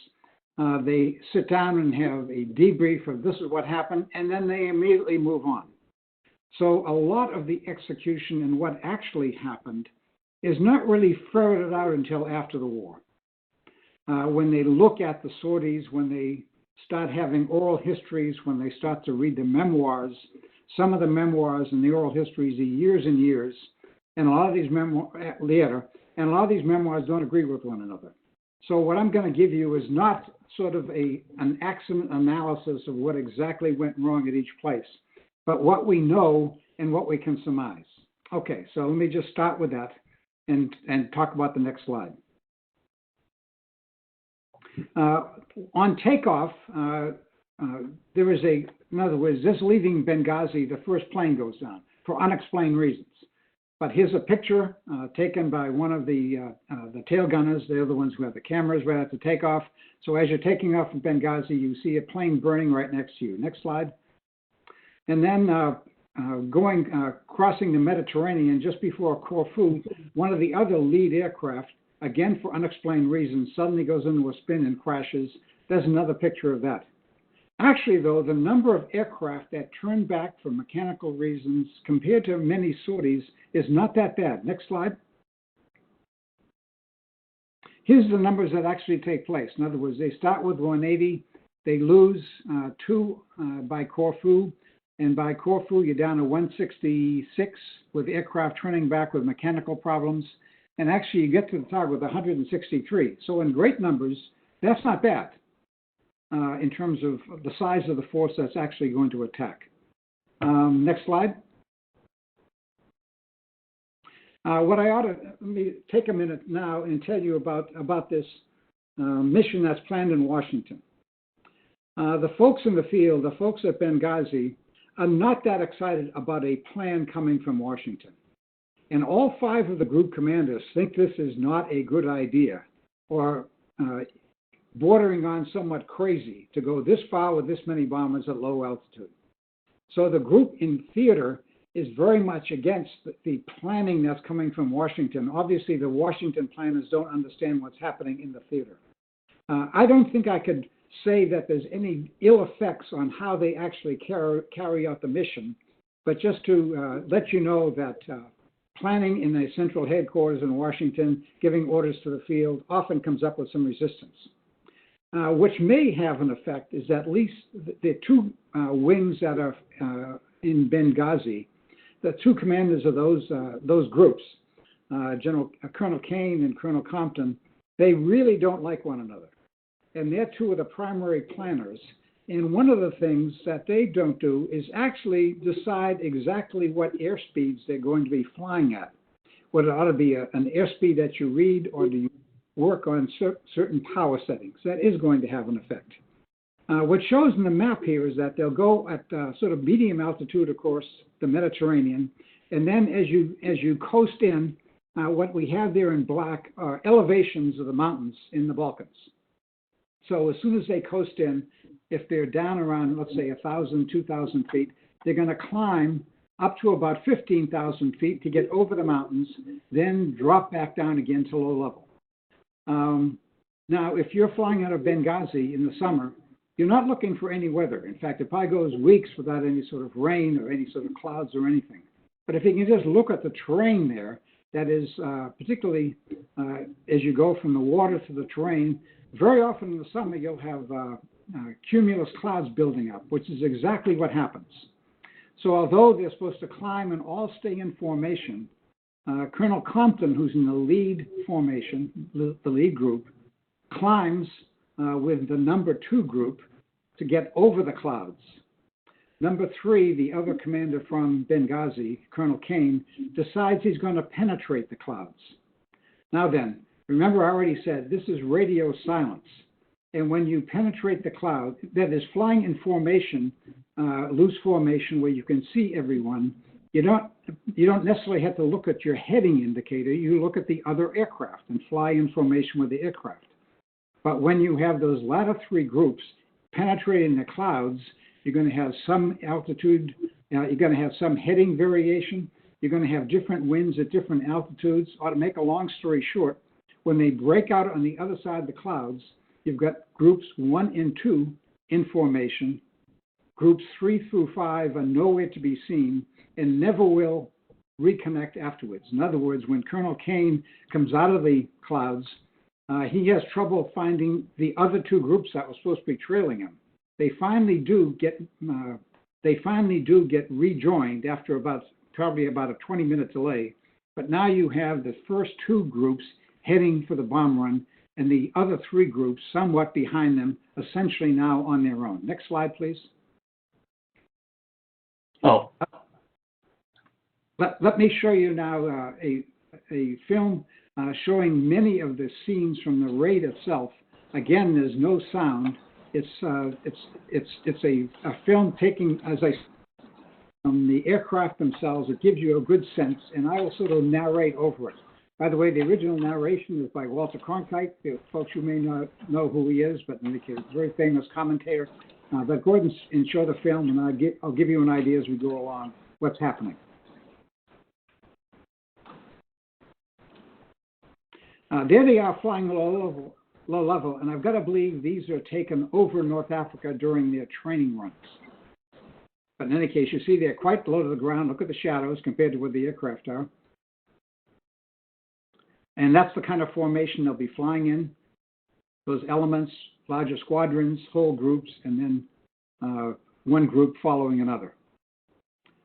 they sit down and have a debrief of this is what happened, and then they immediately move on. So a lot of the execution and what actually happened is not really ferreted out until after the war. When they look at the sorties, when they start having oral histories, when they start to read the memoirs, some of the memoirs and the oral histories are years and years, and a lot of these later, and a lot of these memoirs don't agree with one another. So what I'm going to give you is not sort of an accident analysis of what exactly went wrong at each place, but what we know and what we can surmise. Okay, so let me just start with that and talk about the next slide. On takeoff, there is in other words, just leaving Benghazi, the first plane goes down for unexplained reasons. But here's a picture taken by one of the tail gunners. They're the ones who have the cameras right after takeoff. So as you're taking off from Benghazi, you see a plane burning right next to you. Next slide. And then crossing the Mediterranean just before Corfu, one of the other lead aircraft, again for unexplained reasons, suddenly goes into a spin and crashes. There's another picture of that. Actually, though, the number of aircraft that turn back for mechanical reasons compared to many sorties is not that bad. Next slide. Here's the numbers that actually take place. In other words, they start with 180, they lose 2 by Corfu, and by Corfu you're down to 166 with aircraft turning back with mechanical problems, and actually you get to the target with 163. So in great numbers, that's not bad. In terms of the size of the force that's actually going to attack. Next slide. Let me take a minute now and tell you about this mission that's planned in Washington. The folks in the field, the folks at Benghazi, are not that excited about a plan coming from Washington. And all 5 of the group commanders think this is not a good idea, or bordering on somewhat crazy to go this far with this many bombers at low altitude. So the group in theater is very much against the planning that's coming from Washington. Obviously, the Washington planners don't understand what's happening in the theater. I don't think I could say that there's any ill effects on how they actually carry out the mission, but just to let you know that planning in the central headquarters in Washington, giving orders to the field, often comes up with some resistance. Which may have an effect is at least the 2 wings that are in Benghazi, the 2 commanders of those groups, Colonel Keaney and Colonel Compton, they really don't like one another. And they're 2 of the primary planners. And one of the things that they don't do is actually decide exactly what airspeeds they're going to be flying at. Whether it ought to be an airspeed that you read, or do you work on certain power settings. That is going to have an effect. What shows in the map here is that they'll go at sort of medium altitude, of course, the Mediterranean, and then as you coast in, what we have there in black are elevations of the mountains in the Balkans. So as soon as they coast in, if they're down around, let's say, 1,000, 2,000 feet, they're going to climb up to about 15,000 feet to get over the mountains, then drop back down again to low level. Now, if you're flying out of Benghazi in the summer, you're not looking for any weather. In fact, it probably goes weeks without any sort of rain or any sort of clouds or anything. But if you can just look at the terrain there, that is particularly as you go from the water to the terrain, very often in the summer you'll have cumulus clouds building up, which is exactly what happens. So although they're supposed to climb and all stay in formation, Colonel Compton, who's in the lead formation, the lead group, climbs with the number 2 group to get over the clouds. Number 3, the other commander from Benghazi, Colonel Keaney, decides he's going to penetrate the clouds. Now then, remember I already said this is radio silence. And when you penetrate the cloud, that is flying in formation, loose formation where you can see everyone, you don't necessarily have to look at your heading indicator. You look at the other aircraft and fly in formation with the aircraft. But when you have those latter 3 groups penetrating the clouds, you're going to have some altitude, you're going to have some heading variation, you're going to have different winds at different altitudes. Or to make a long story short, when they break out on the other side of the clouds, you've got groups 1 and 2 in formation. Groups 3 through 5 are nowhere to be seen and never will reconnect afterwards. In other words, when Colonel Keaney comes out of the clouds, he has trouble finding the other 2 groups that were supposed to be trailing him. They finally do get rejoined after probably about a 20-minute delay. But now you have the first 2 groups heading for the bomb run, and the other 3 groups somewhat behind them, essentially now on their own. Next slide, please. Oh. Let me show you now a film showing many of the scenes from the raid itself. Again, there's no sound. It's a film taking, as I said, from the aircraft themselves. It gives you a good sense, and I will sort of narrate over it. By the way, the original narration is by Walter Cronkite. Folks, you may not know who he is, but in any case, a very famous commentator. But go ahead and show the film, and I'll give you an idea as we go along what's happening. There they are flying low level, and I've got to believe these are taken over North Africa during their training runs. But in any case, you see they're quite low to the ground. Look at the shadows compared to where the aircraft are. And that's the kind of formation they'll be flying in. Those elements, larger squadrons, whole groups, and then one group following another.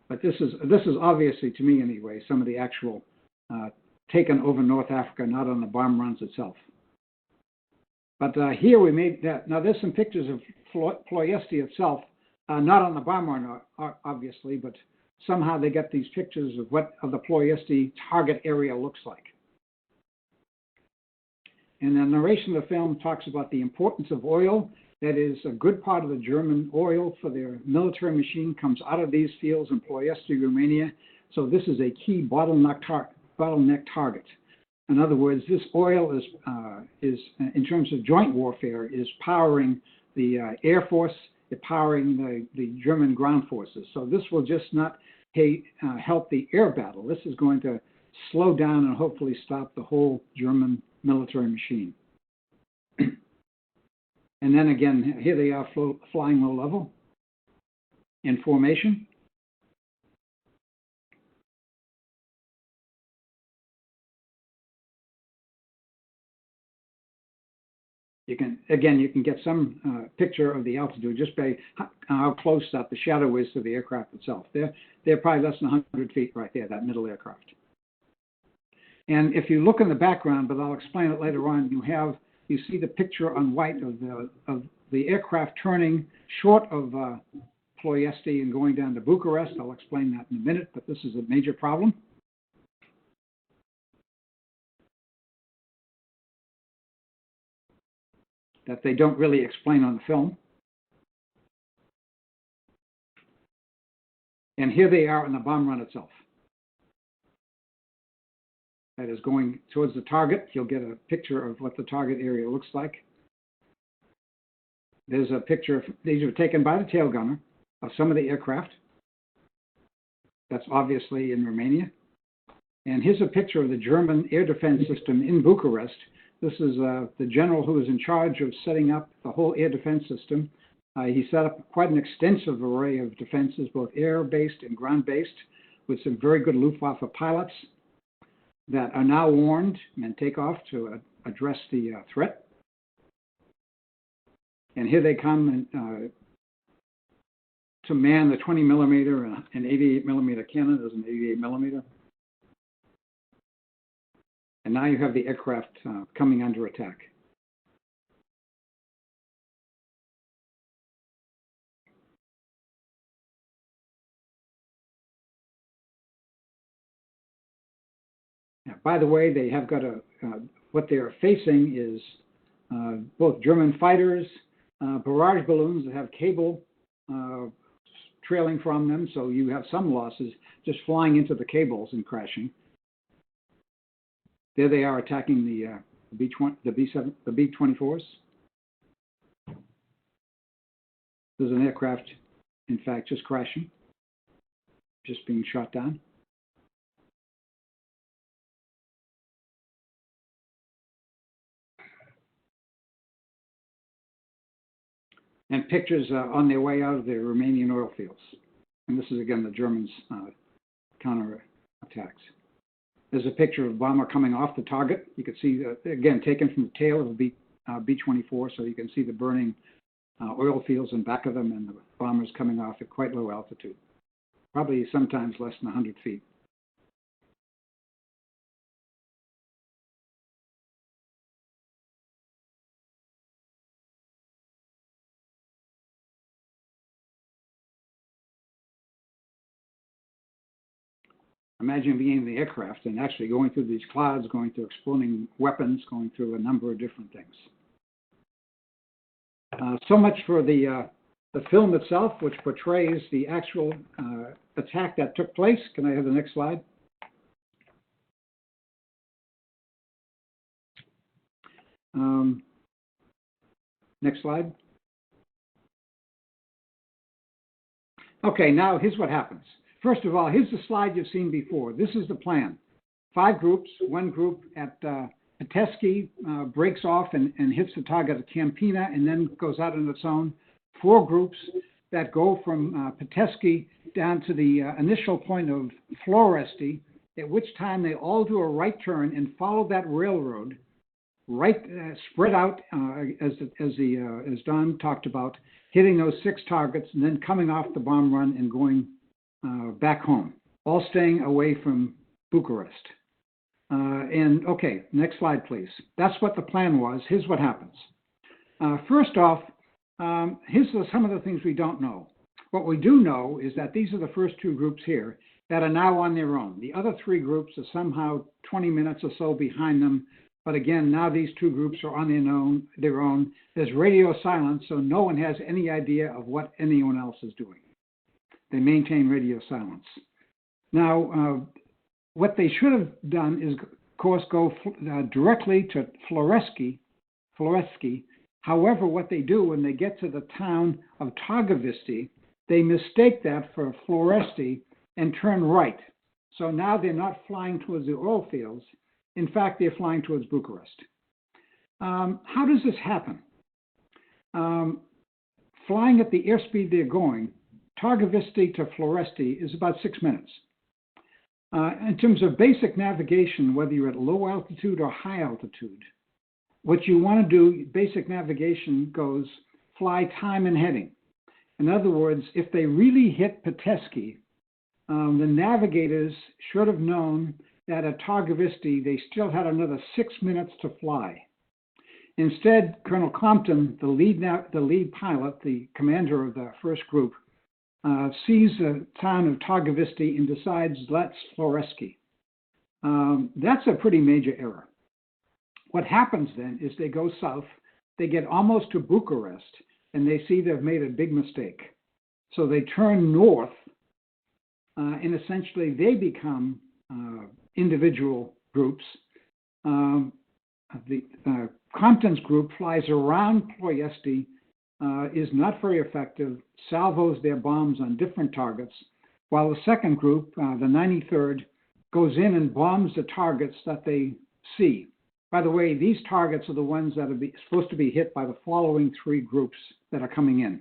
But this is obviously, to me anyway, some of the actual taken over North Africa, not on the bomb runs itself. But here we made that. Now there's some pictures of Ploesti itself, not on the bomb run, obviously, but somehow they get these pictures of what the Ploesti target area looks like. And the narration of the film talks about the importance of oil. That is, a good part of the German oil for their military machine comes out of these fields in Ploesti, Romania. So this is a key bottleneck target. In other words, this oil is in terms of joint warfare, is powering the Air Force, it's powering the German ground forces. So this will just not help the air battle. This is going to slow down and hopefully stop the whole German military machine. And then again, here they are flying low level in formation. You can get some picture of the altitude just by how close that the shadow is to the aircraft itself. They're probably less than 100 feet right there, that middle aircraft. And if you look in the background, but I'll explain it later on, you see the picture on white of the aircraft turning short of Ploesti and going down to Bucharest. I'll explain that in a minute, but this is a major problem. That they don't really explain on the film. And here they are on the bomb run itself. That is going towards the target. You'll get a picture of what the target area looks like. There's a picture, these are taken by the tail gunner of some of the aircraft. That's obviously in Romania. And here's a picture of the German air defense system in Bucharest. This is the general who was in charge of setting up the whole air defense system. He set up quite an extensive array of defenses, both air-based and ground-based, with some very good Luftwaffe pilots that are now warned and take off to address the threat. And here they come to man the 20 millimeter and 88 millimeter cannon. There's an 88 millimeter. And now you have the aircraft coming under attack. By the way, they have got what they are facing is both German fighters, barrage balloons that have cable trailing from them, so you have some losses just flying into the cables and crashing. There they are attacking the B-24s. There's an aircraft, in fact, just crashing, just being shot down. And pictures on their way out of the Romanian oil fields. And this is, again, the Germans' counter attacks. There's a picture of a bomber coming off the target. You can see, again, taken from the tail of a B-24, so you can see the burning oil fields in back of them and the bombers coming off at quite low altitude, probably sometimes less than 100 feet. Imagine being in the aircraft and actually going through these clouds, going through exploding weapons, going through a number of different things. So much for the film itself, which portrays the actual attack that took place. Can I have the next slide? Next slide. Okay, now here's what happens. First of all, here's the slide you've seen before. This is the plan. 5 groups. One group at Ploesti breaks off and hits the target at Campina and then goes out on its own. 4 groups that go from Ploesti down to the initial point of Ploesti, at which time they all do a right turn and follow that railroad, right spread out as Don talked about, hitting those 6 targets and then coming off the bomb run and going back home, all staying away from Bucharest. Okay, next slide, please. That's what the plan was. Here's what happens. First off, here's some of the things we don't know. What we do know is that these are the first 2 groups here that are now on their own. The other 3 groups are somehow 20 minutes or so behind them. But again, now these 2 groups are on their own. There's radio silence, so no one has any idea of what anyone else is doing. They maintain radio silence. Now, what they should have done is, of course, go directly to Ploesti. However, what they do when they get to the town of Targovisti, they mistake that for Ploesti and turn right. So now they're not flying towards the oil fields. In fact, they're flying towards Bucharest. How does this happen? Flying at the airspeed they're going, Targovisti to Ploesti is about 6 minutes. In terms of basic navigation, whether you're at low altitude or high altitude, what you want to do, basic navigation goes fly time and heading. In other words, if they really hit Ploesti, the navigators should have known that at Targovisti, they still had another 6 minutes to fly. Instead, Colonel Compton, the lead pilot, the commander of the first group, sees the town of Targovisti and decides, let's Ploesti. That's a pretty major error. What happens then is they go south, they get almost to Bucharest, and they see they've made a big mistake. So they turn north, and essentially they become individual groups. Compton's group flies around Ploesti, is not very effective, salvos their bombs on different targets, while the second group, the 93rd, goes in and bombs the targets that they see. By the way, these targets are the ones that are supposed to be hit by the following 3 groups that are coming in.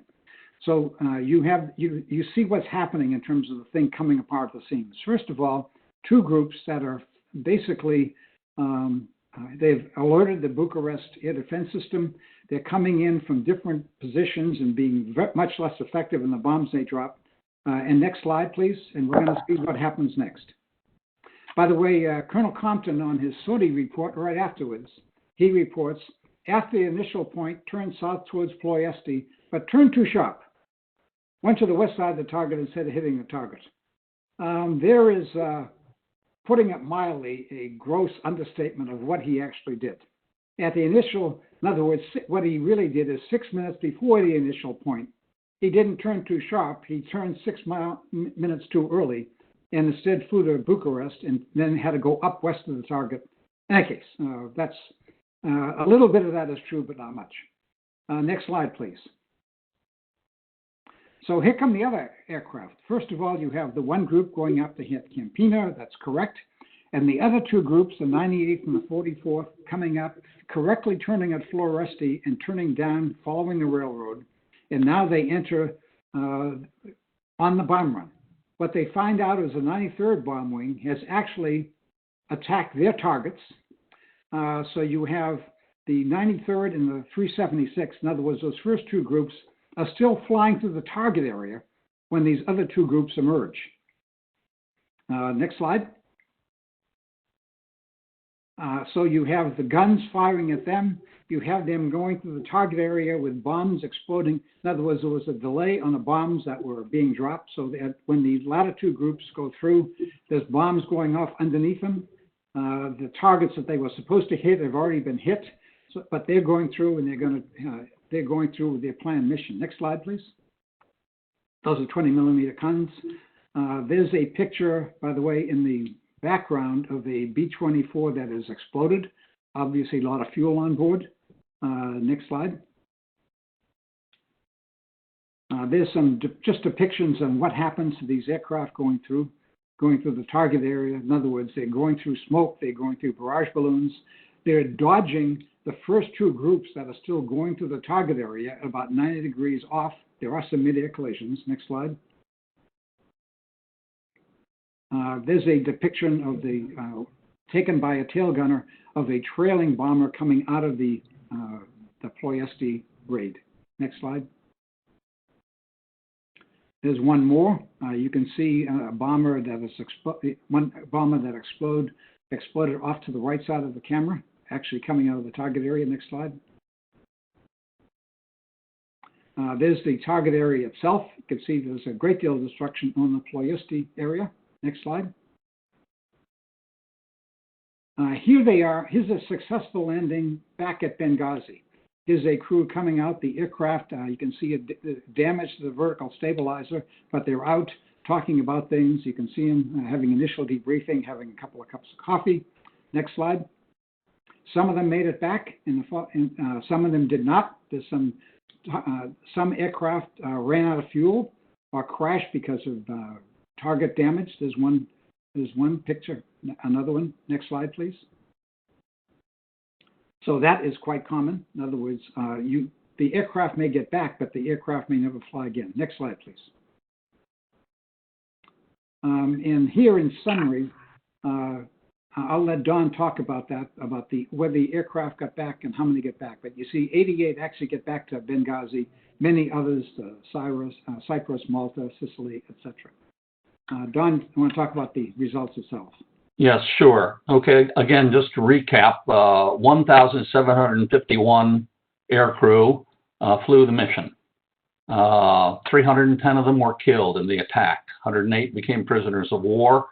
So you see what's happening in terms of the thing coming apart at the seams. First of all, 2 groups that are basically, they've alerted the Bucharest air defense system. They're coming in from different positions and being much less effective in the bombs they drop. And next slide, please. And we're going to see what happens next. By the way, Colonel Compton on his sortie report right afterwards, he reports, after the initial point, turned south towards Ploesti, but turned too sharp. Went to the west side of the target instead of hitting the target. There is putting it mildly, a gross understatement of what he actually did. At the initial, in other words, what he really did is 6 minutes before the initial point, he didn't turn too sharp. He turned 6 minutes too early and instead flew to Bucharest and then had to go up west of the target. In any case, that's a little bit of that is true, but not much. Next slide, please. So here come the other aircraft. First of all, you have the one group going up to hit Campina. That's correct. And the other two groups, the 98th and the 44th, coming up, correctly turning at Ploesti and turning down, following the railroad. And now they enter on the bomb run. What they find out is the 93rd Bomb Wing has actually attacked their targets. So you have the 93rd and the 376. In other words, those first two groups are still flying through the target area when these other two groups emerge. Next slide. So you have the guns firing at them. You have them going through the target area with bombs exploding. In other words, there was a delay on the bombs that were being dropped, so that when the latter two groups go through, there's bombs going off underneath them. The targets that they were supposed to hit have already been hit, but they're going through and they're going through with their planned mission. Next slide, please. Those are 20 millimeter guns. There's a picture, by the way, in the background of a B-24 that has exploded. Obviously, a lot of fuel on board. Next slide. There's some just depictions on what happens to these aircraft going through the target area. In other words, they're going through smoke, they're going through barrage balloons. They're dodging the first two groups that are still going through the target area at about 90 degrees off. There are some mid-air collisions. Next slide. There's a depiction of the taken by a tail gunner of a trailing bomber coming out of the Ploesti raid. Next slide. There's one more. You can see a bomber that is exploded off to the right side of the camera, actually coming out of the target area. Next slide. There's the target area itself. You can see there's a great deal of destruction on the Ploesti area. Next slide. Here they are. Here's a successful landing back at Benghazi. Here's a crew coming out. The aircraft, you can see it damage to the vertical stabilizer, but they're out talking about things. You can see them having initial debriefing, having a couple of cups of coffee. Next slide. Some of them made it back, and some of them did not. There's some aircraft ran out of fuel or crashed because of target damage. There's one picture. Another one. Next slide, please. So that is quite common. In other words, the aircraft may get back, but the aircraft may never fly again. Next slide, please. And here in summary, I'll let Don talk about that, about whether the aircraft got back and how many get back. But you see 88 actually get back to Benghazi, many others, Cyprus, Malta, Sicily, etc. Don, you want to talk about the results itself? Yes, sure. Okay, again, just to recap, 1,751 aircrew flew the mission. 310 of them were killed in the attack. 108 became prisoners of war.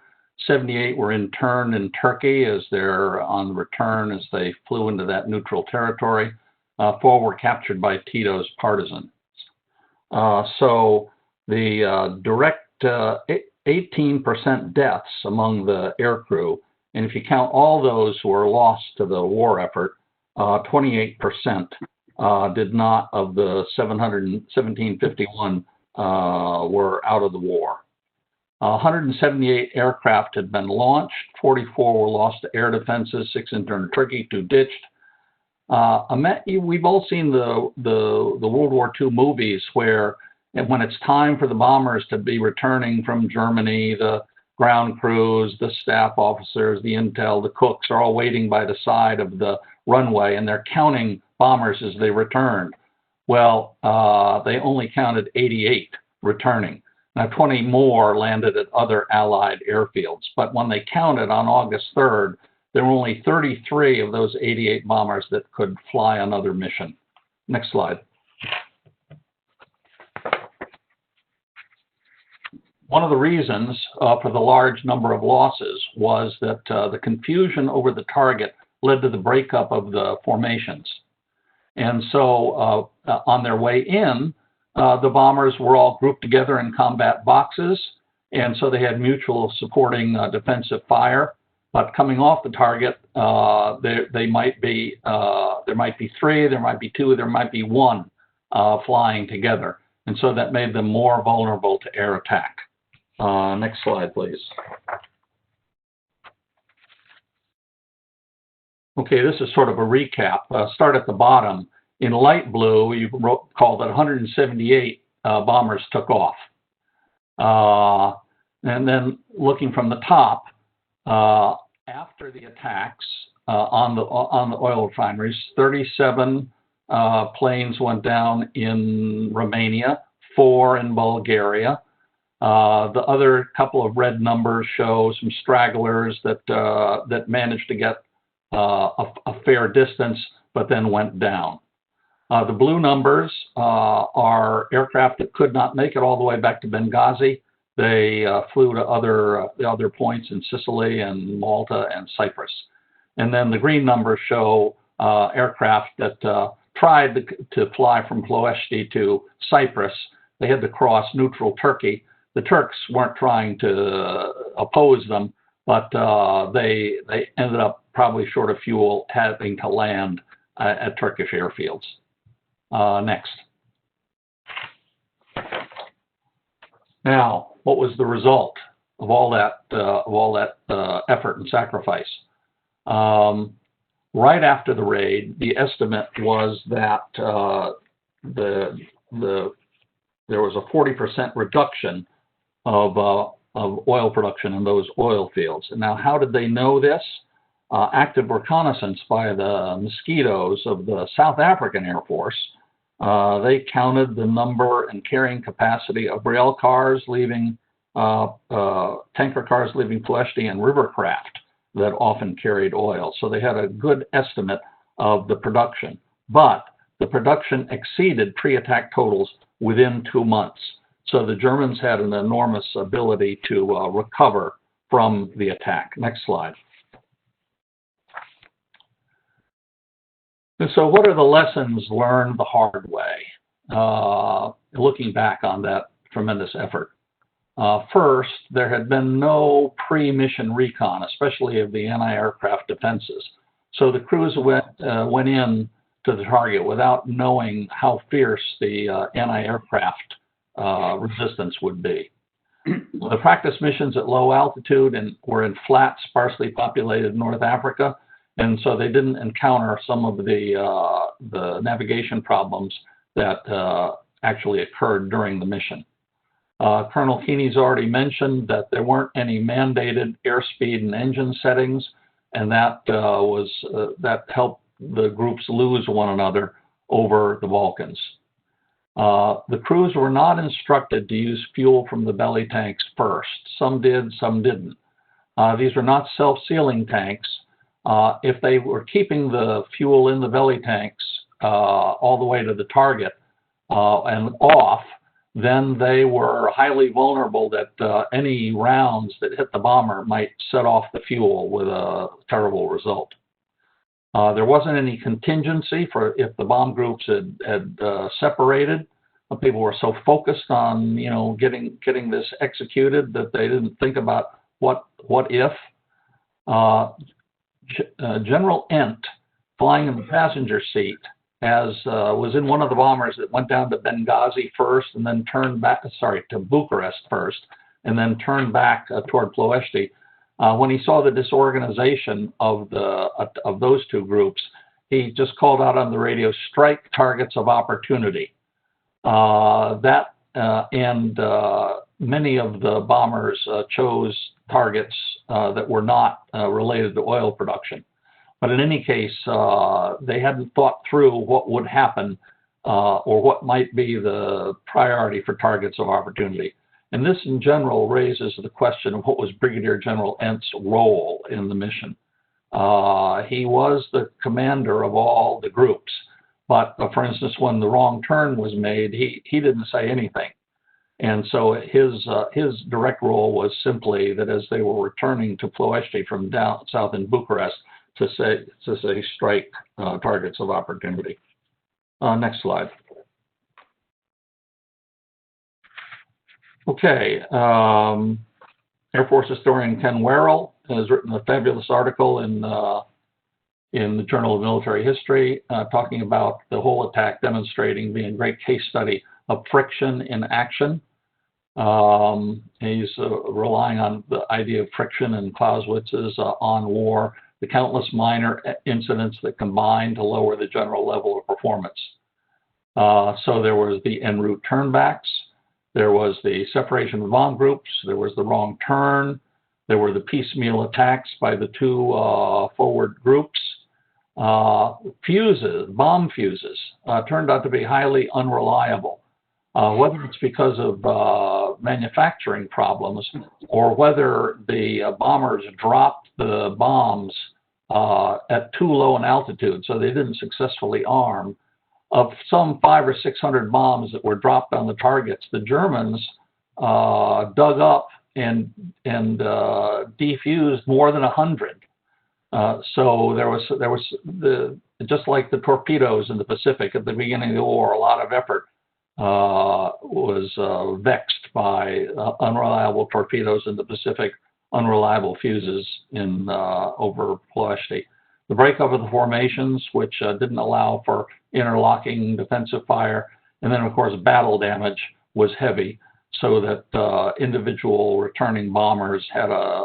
78 were interned in Turkey as they're on the return as they flew into that neutral territory. 4 were captured by Tito's partisans. So the direct 18% deaths among the aircrew, and if you count all those who were lost to the war effort, 28% did not of the 1751 were out of the war. 178 aircraft had been launched, 44 were lost to air defenses, 6 interned in Turkey, 2 ditched. We've all seen the World War II movies where when it's time for the bombers to be returning from Germany, the ground crews, the staff officers, the intel, the cooks are all waiting by the side of the runway and they're counting bombers as they returned. Well, they only counted 88 returning. Now, 20 more landed at other Allied airfields. But when they counted on August 3rd, there were only 33 of those 88 bombers that could fly another mission. Next slide. one of the reasons for the large number of losses was that the confusion over the target led to the breakup of the formations. And so on their way in, the bombers were all grouped together in combat boxes, and so they had mutual supporting defensive fire. But coming off the target, there might be 3, there might be 2, there might be 1 flying together, and so that made them more vulnerable to air attack. Next slide, please. Okay, this is sort of a recap. Start at the bottom. In light blue, you call that 178 bombers took off. And then looking from the top, after the attacks on the oil refineries, 37 planes went down in Romania, 4 in Bulgaria. The other couple of red numbers show some stragglers that managed to get a fair distance, but then went down. The blue numbers are aircraft that could not make it all the way back to Benghazi. They flew to the other points in Sicily and Malta and Cyprus. And then the green numbers show aircraft that tried to fly from Ploesti to Cyprus. They had to cross neutral Turkey. The Turks weren't trying to oppose them, but they ended up probably short of fuel, having to land at Turkish airfields. Next. Now, what was the result of all that effort and sacrifice? Right after the raid, the estimate was that there was a 40% reduction of oil production in those oil fields. And now, how did they know this? Active reconnaissance by the mosquitoes of the South African Air Force. They counted the number and carrying capacity of rail cars leaving, tanker cars leaving Ploesti, and rivercraft that often carried oil. So they had a good estimate of the production. But the production exceeded pre-attack totals within 2 months. So the Germans had an enormous ability to recover from the attack. Next slide. And so what are the lessons learned the hard way, looking back on that tremendous effort? First, there had been no pre-mission recon, especially of the anti-aircraft defenses. So the crews went in to the target without knowing how fierce the anti-aircraft resistance would be. The practice missions at low altitude were in flat, sparsely populated North Africa, and so they didn't encounter some of the navigation problems that actually occurred during the mission. Colonel Keaney's already mentioned that there weren't any mandated airspeed and engine settings, and that helped the groups lose one another over the Balkans. The crews were not instructed to use fuel from the belly tanks first. Some did, some didn't. These were not self-sealing tanks. If they were keeping the fuel in the belly tanks all the way to the target and off, then they were highly vulnerable that any rounds that hit the bomber might set off the fuel with a terrible result. There wasn't any contingency for if the bomb groups had separated. People were so focused on getting this executed that they didn't think about what if. General Ent, flying in the passenger seat, was in one of the bombers that went down to Benghazi first and then turned back, to Bucharest first, and then turned back toward Ploesti. When he saw the disorganization of those two groups, he just called out on the radio, "Strike targets of opportunity." Many of the bombers chose targets that were not related to oil production. But in any case, they hadn't thought through what would happen or what might be the priority for targets of opportunity. And this, in general, raises the question of what was Brigadier General Ent's role in the mission. He was the commander of all the groups. But, for instance, when the wrong turn was made, he didn't say anything. And so his direct role was simply that as they were returning to Ploesti from down south in Bucharest to say strike targets of opportunity. Next slide. Okay, Air Force historian Ken Werrell has written a fabulous article in the Journal of Military History talking about the whole attack, demonstrating being a great case study of friction in action. He's relying on the idea of friction and Clausewitz's on war, the countless minor incidents that combine to lower the general level of performance. So there was the en route turnbacks, there was the separation of bomb groups, there was the wrong turn, there were the piecemeal attacks by the two forward groups. Bomb fuses turned out to be highly unreliable. Whether it's because of manufacturing problems or whether the bombers dropped the bombs at too low an altitude, so they didn't successfully arm. Of some 500 or 600 bombs that were dropped on the targets, the Germans dug up and defused more than 100. So there was just like the torpedoes in the Pacific at the beginning of the war, a lot of effort was vexed by unreliable torpedoes in the Pacific, unreliable fuses in over Ploesti. The breakup of the formations, which didn't allow for interlocking defensive fire, and then of course battle damage was heavy, so that individual returning bombers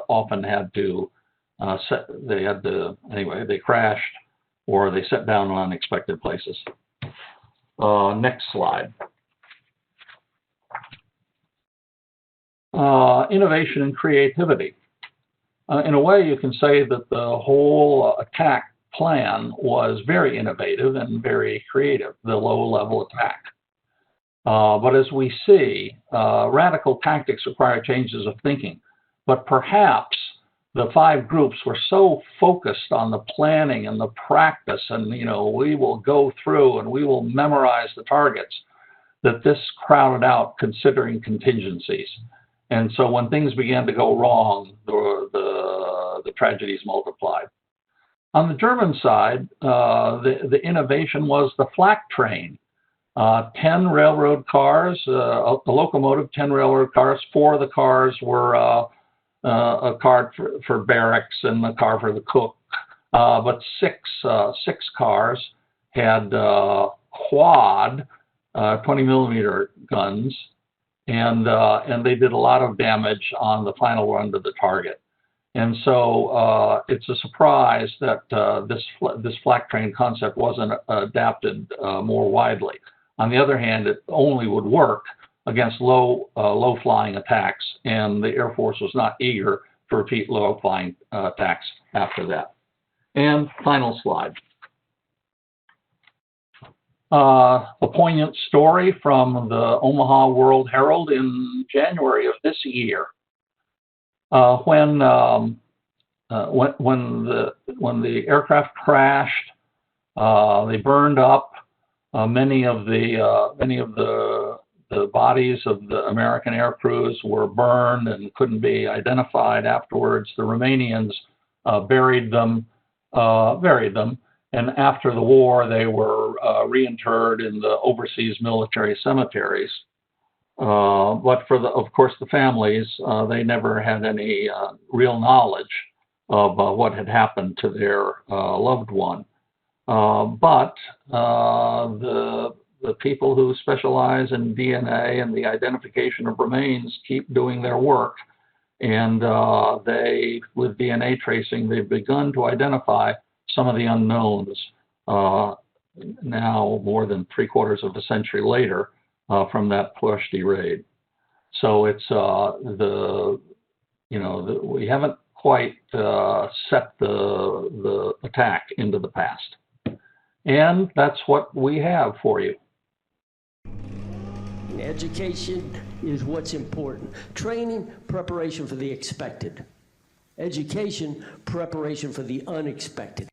often had to they crashed or they set down in unexpected places. Next slide. Innovation and creativity. In a way, you can say that the whole attack plan was very innovative and very creative, the low-level attack. But as we see, radical tactics require changes of thinking. But perhaps the five groups were so focused on the planning and the practice and, we will go through and we will memorize the targets, that this crowded out considering contingencies. And so when things began to go wrong, the tragedies multiplied. On the German side, the innovation was the flak train. 10 railroad cars, a locomotive, 10 railroad cars. 4 of the cars were a car for barracks and a car for the cook. But six cars had quad 20 millimeter guns, and they did a lot of damage on the final run to the target. And so it's a surprise that this flak train concept wasn't adapted more widely. On the other hand, it only would work against low-flying attacks, and the Air Force was not eager to repeat low-flying attacks after that. And final slide. A poignant story from the Omaha World Herald in January of this year. When the aircraft crashed, they burned up. Many of the bodies of the American air crews were burned and couldn't be identified afterwards. The Romanians buried them, and after the war, they were reinterred in the overseas military cemeteries. But of course, the families, they never had any real knowledge of what had happened to their loved one. But the people who specialize in DNA and the identification of remains keep doing their work. And with DNA tracing, they've begun to identify some of the unknowns now more than 3/4 of a century later from that Ploesti raid. So it's we haven't quite set the attack into the past. And that's what we have for you. Education is what's important. Training, preparation for the expected. Education, preparation for the unexpected.